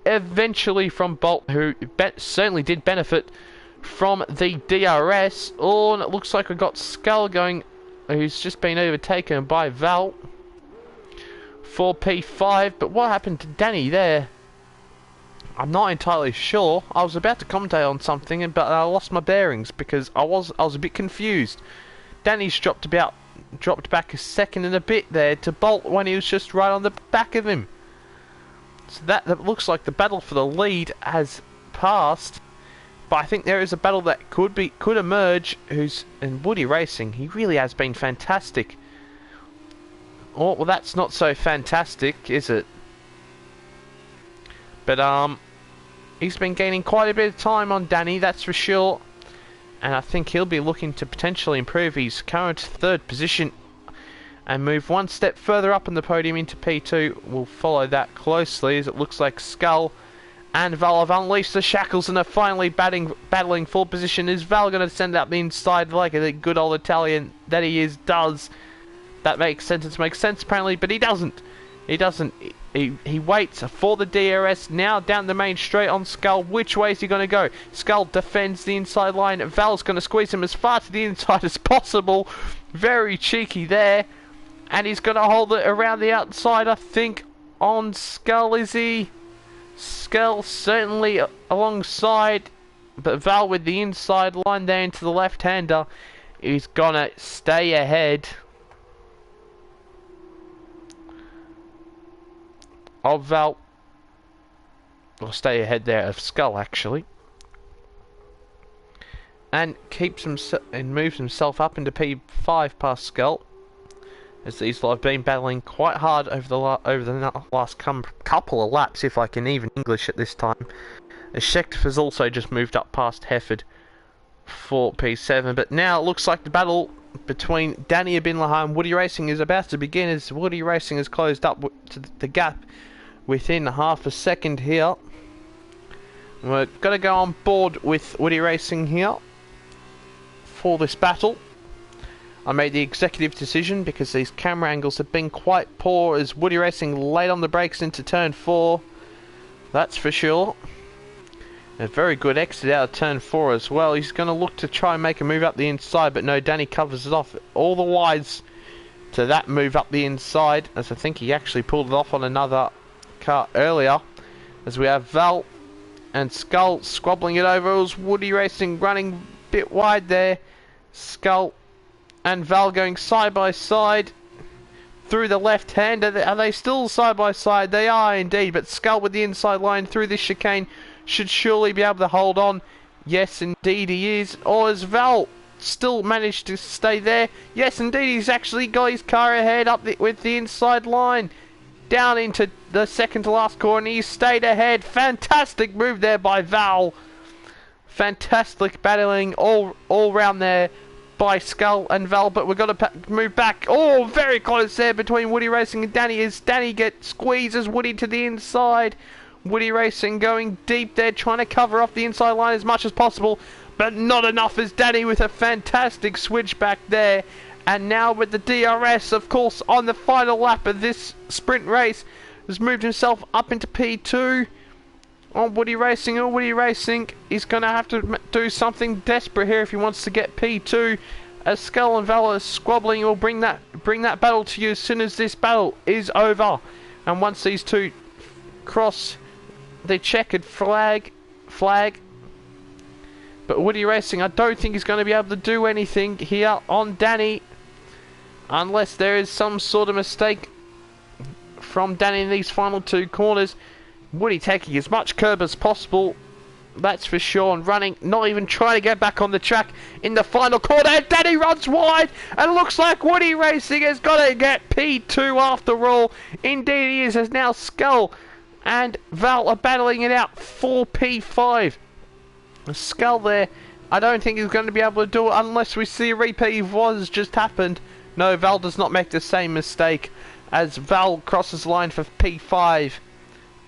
eventually from Bolt, who certainly did benefit from the DRS. Oh, and it looks like we've got Skull going, who's just been overtaken by Val for P5. But what happened to Danny there? I'm not entirely sure. I was about to commentate on something, but I lost my bearings because I was a bit confused. Danny's dropped back a second and a bit there to Bolt when he was just right on the back of him. So that looks like the battle for the lead has passed. But I think there is a battle that could emerge. Who's in Woody Racing? He really has been fantastic. Oh, well, that's not so fantastic, is it? But he's been gaining quite a bit of time on Danny, that's for sure. And I think he'll be looking to potentially improve his current 3rd position and move one step further up on the podium into P2. We'll follow that closely, as it looks like Skull and Val have unleashed the shackles and are finally battling for position. Is Val going to send out the inside like a good old Italian that he is? Does that make sense? It makes sense apparently, but he doesn't. He doesn't. He waits for the DRS now down the main straight on Skull. Which way is he going to go? Skull defends the inside line. Val's going to squeeze him as far to the inside as possible. Very cheeky there. And he's going to hold it around the outside, I think, on Skull, is he? Skull certainly alongside, but Val with the inside line there into the left-hander. He's going to stay ahead of Val. Or stay ahead there of Skull, actually. And moves himself up into P5 past Skull, as these lot have been battling quite hard over the last couple of laps, if I can even English at this time. As Schechter has also just moved up past Hefford for P7, but now it looks like the battle between Danny Ibn Lahar and Woody Racing is about to begin, as Woody Racing has closed up to the gap within half a second here. We're going to go on board with Woody Racing here for this battle. I made the executive decision because these camera angles have been quite poor as Woody Racing laid on the brakes into turn 4. That's for sure. A very good exit out of turn 4 as well. He's going to look to try and make a move up the inside, but no, Danny covers it off. All the wides to that move up the inside, as I think he actually pulled it off on another car earlier. As we have Val and Skull squabbling it over. It was Woody Racing running a bit wide there. Skull and Val going side by side through the left hand. Are they still side by side? They are indeed, but Skull with the inside line through this chicane should surely be able to hold on. Yes, indeed he is. Or has Val still managed to stay there? Yes, indeed he's actually got his car ahead with the inside line. Down into the second to last corner and he's stayed ahead. Fantastic move there by Val. Fantastic battling all round there by Skull and Val, but we've got to move back. Oh, very close there between Woody Racing and Danny as Danny gets squeezes Woody to the inside. Woody Racing going deep there, trying to cover off the inside line as much as possible, but not enough as Danny with a fantastic switch back there. And now with the DRS, of course, on the final lap of this sprint race, has moved himself up into P2 on Woody Racing. Or Woody Racing is going to have to do something desperate here if he wants to get P2. As Skull and Val are squabbling, will bring that battle to you as soon as this battle is over. And once these two cross the checkered flag. But Woody Racing, I don't think he's going to be able to do anything here on Danny, unless there is some sort of mistake from Danny in these final two corners. Woody taking as much curb as possible, that's for sure, and running, not even trying to get back on the track in the final corner. And Danny runs wide, and it looks like Woody Racing has got to get P2 after all. Indeed he is, as now Skull and Val are battling it out for P5. Skull there, I don't think he's going to be able to do it unless we see a repeat of what has just happened. No, Val does not make the same mistake as Val crosses the line for P5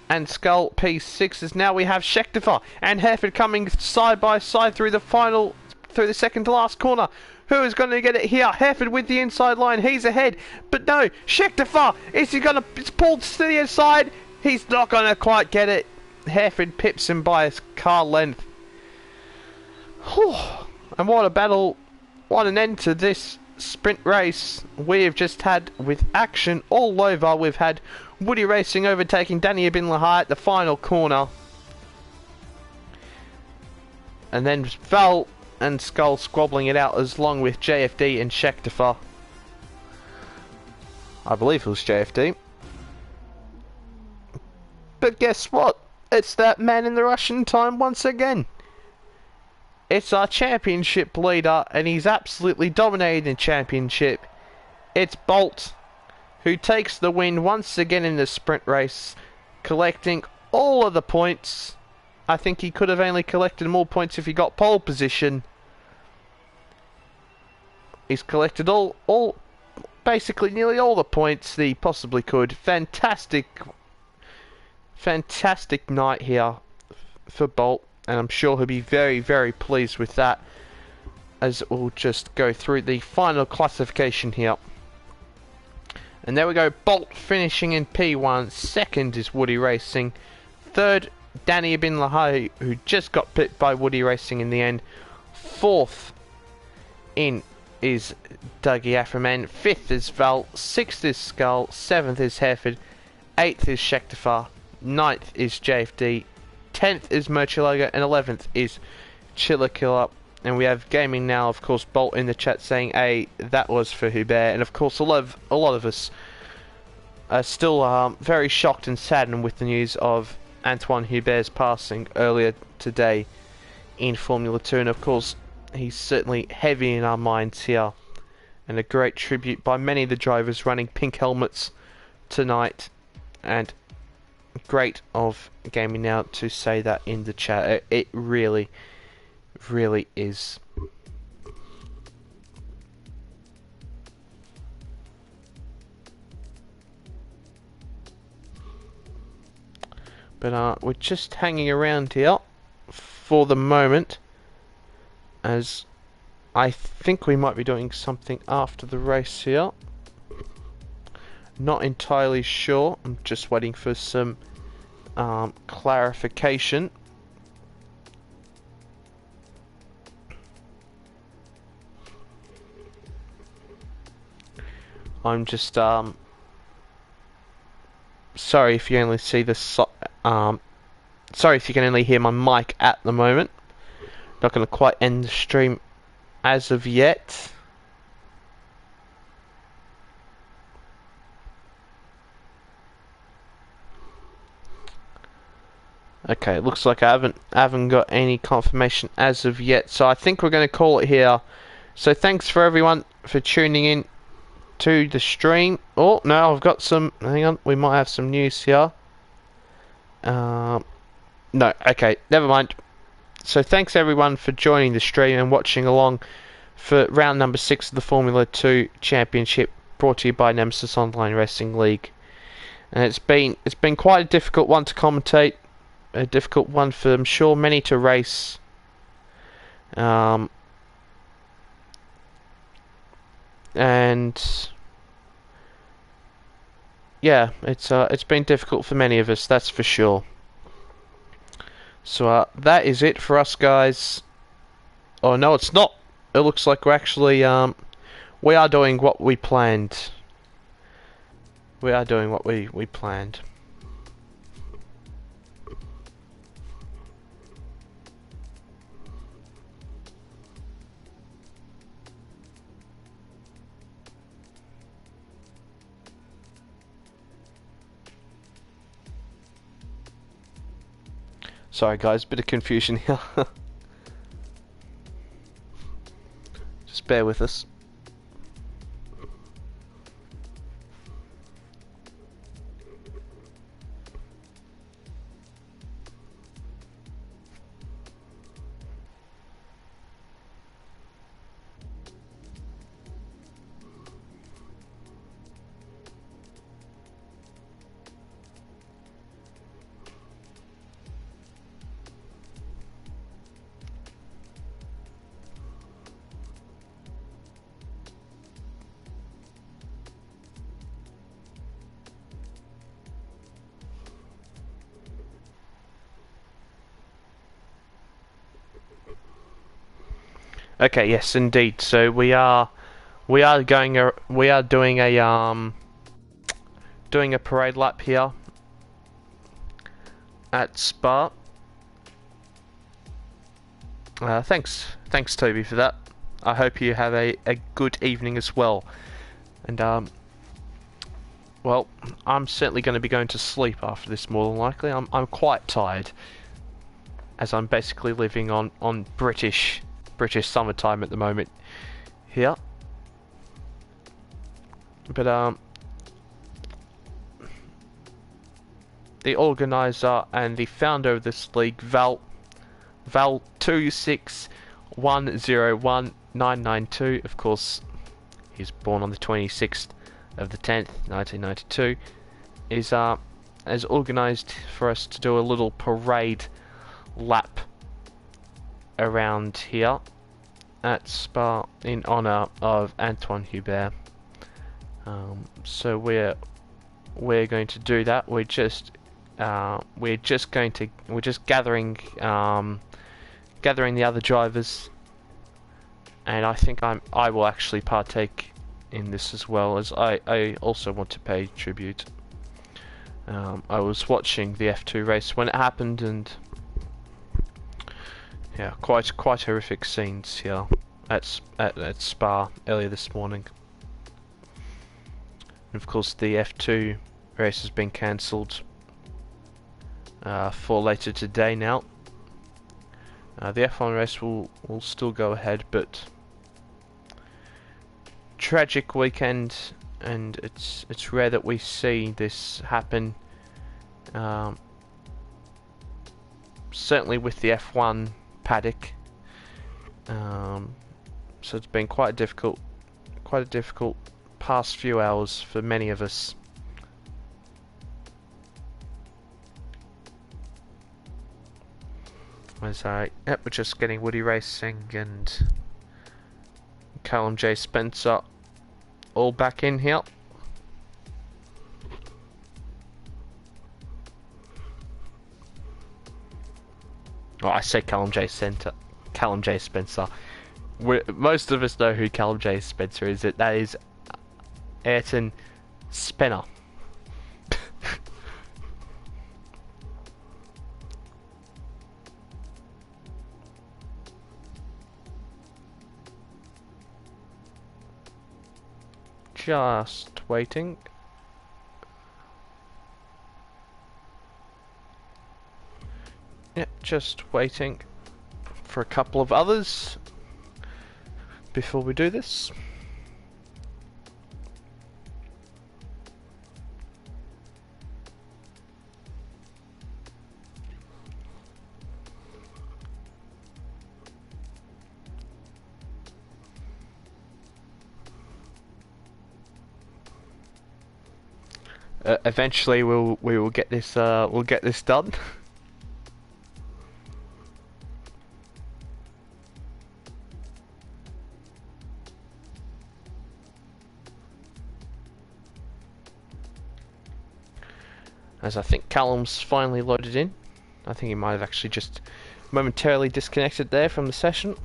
and Skull P6. As now we have Schechter and Hereford coming side by side through the second to last corner. Who is going to get it here? Hereford with the inside line, he's ahead, but no, Schechter, is he going to, it's pulled to the inside, he's not going to quite get it. Hereford pips him by a car length. And what a battle, what an end to this sprint race we have just had with action all over. We've had Woody Racing overtaking Danny Ibn Lahai at the final corner, and then Val and Skull squabbling it out as long with JFD and Schechter. I believe it was JFD. But guess what? It's that man in the Russian time once again. It's our championship leader, and he's absolutely dominating the championship. It's Bolt, who takes the win once again in the sprint race, collecting all of the points. I think he could have only collected more points if he got pole position. He's collected basically nearly all the points that he possibly could. Fantastic night here for Bolt. And I'm sure he'll be very, very pleased with that, as we'll just go through the final classification here. And there we go, Bolt finishing in P1. Second is Woody Racing. Third, Danny Ibn Lahai, who just got pipped by Woody Racing in the end. Fourth in is Dougie Aframan. Fifth is Val. Sixth is Skull. Seventh is Hereford. Eighth is Schechter. Ninth is JFD. 10th is Merchiloga, and 11th is Chillakilla. And we have gaming now, of course, Bolt in the chat saying, "Hey, that was for Hubert." And of course, a lot of us are still very shocked and saddened with the news of Antoine Hubert's passing earlier today in Formula 2. And of course, he's certainly heavy in our minds here, and a great tribute by many of the drivers running pink helmets tonight. And great of gaming now to say that in the chat. It really is. But we're just hanging around here for the moment, as I think we might be doing something after the race here. Not entirely sure. I'm just waiting for some clarification. I'm just sorry if you only see the sorry if you can only hear my mic at the moment. Not going to quite end the stream as of yet. Okay, it looks like I haven't got any confirmation as of yet, so I think we're going to call it here. So thanks for everyone for tuning in to the stream. Oh no, I've got some. Hang on, we might have some news here. No, okay, never mind. So thanks everyone for joining the stream and watching along for round number 6 of the Formula 2 Championship, brought to you by Nemesis Online Racing League. And it's been quite a difficult one to commentate, a difficult one for, I'm sure, many to race. And yeah, it's been difficult for many of us, that's for sure. So that is it for us, guys. Oh no, it's not. It looks like we're actually we are doing what we planned. We are doing what we planned. Sorry guys, bit of confusion here. Just bear with us. Okay, yes, indeed. So we are doing a parade lap here at Spa. Thanks Toby for that. I hope you have a good evening as well. And well, I'm certainly going to be going to sleep after this, more than likely. I'm quite tired, as I'm basically living on British summertime at the moment here. But the organizer and the founder of this league, Val 261019992, of course, he's born on the 26th of the 10th, 1992, has organised for us to do a little parade lap around here at Spa in honour of Antoine Hubert. So we're going to do that. We're just gathering the other drivers, and I think I will actually partake in this as well, as I also want to pay tribute. I was watching the F2 race when it happened, and yeah, quite horrific scenes here at Spa earlier this morning. And of course, the F2 race has been cancelled for later today now. The F1 race will still go ahead, but tragic weekend, and it's rare that we see this happen. Certainly with the F1 paddock. So it's been quite a difficult past few hours for many of us. As yep, we're just getting Woody Racing and Callum J. Spencer all back in here. Oh, I say Callum J. Spencer. Most of us know who Callum J. Spencer is. That is Ayrton Spencer. Just waiting. Yep, just waiting for a couple of others before we do this. Eventually, we will get this done. As I think Callum's finally loaded in. I think he might have actually just momentarily disconnected there from the session.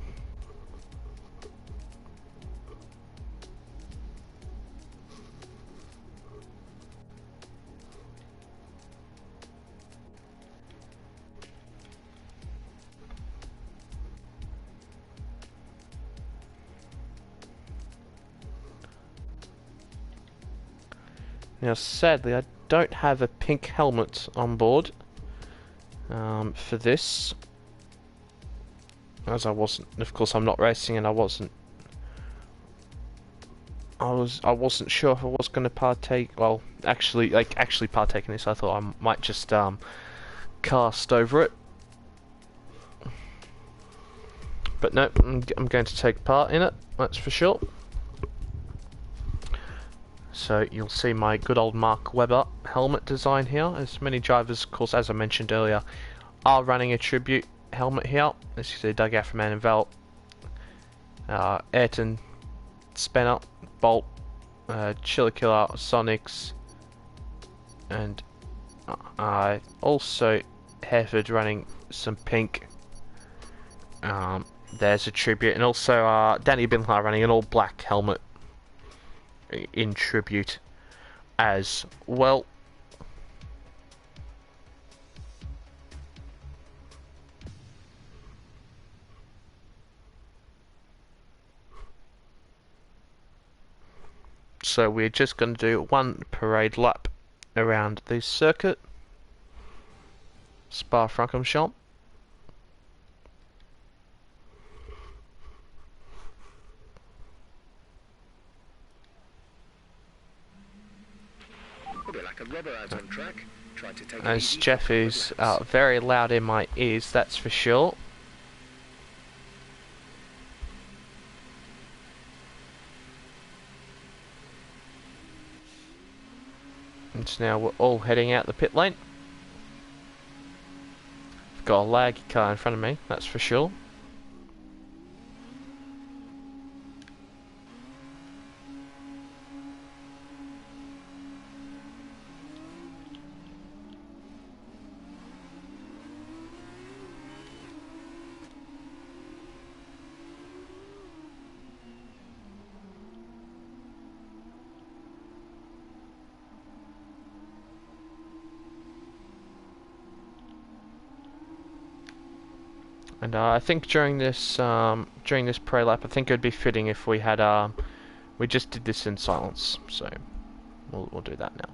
Now, sadly, I don't have a pink helmet on board for this, as I wasn't. Of course, I'm not racing, and I wasn't sure if I was going to partake. Well, actually partake in this. I thought I might just cast over it, but no, I'm going to take part in it. That's for sure. So you'll see my good old Mark Webber helmet design here. As many drivers, of course, as I mentioned earlier, are running a tribute helmet here. As you see, Doug Afferman and Val, Ayrton, Spencer, Bolt, Chiller Killer, Sonics, and also Hereford running some pink. There's a tribute, and also Danny Binlar running an all black helmet in tribute as well. So we're just going to do one parade lap around the circuit, Spa-Francorchamps. As Jeff is very loud in my ears, that's for sure. And so now we're all heading out the pit lane. I've got a laggy car in front of me, that's for sure. And I think during this pre-lap, I think it'd be fitting if we had we just did this in silence. So we'll do that now.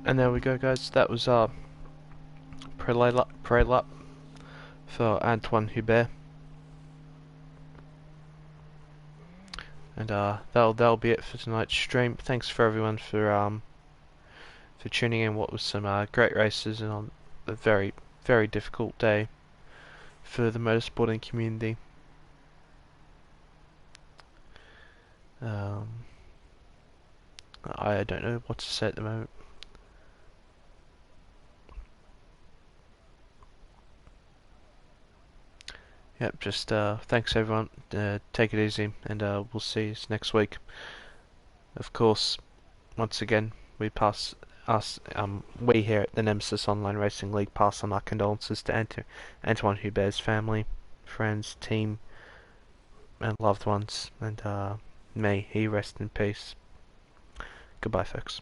And there we go, guys. That was our pre-lap for Antoine Hubert. And that'll be it for tonight's stream. Thanks for everyone for tuning in. What was some great races and on a very difficult day for the motorsporting community. I don't know what to say at the moment. Yep, just thanks everyone. Take it easy, and we'll see you next week. Of course, once again, we here at the Nemesis Online Racing League pass on our condolences to Antoine Hubert's family, friends, team, and loved ones, and may he rest in peace. Goodbye, folks.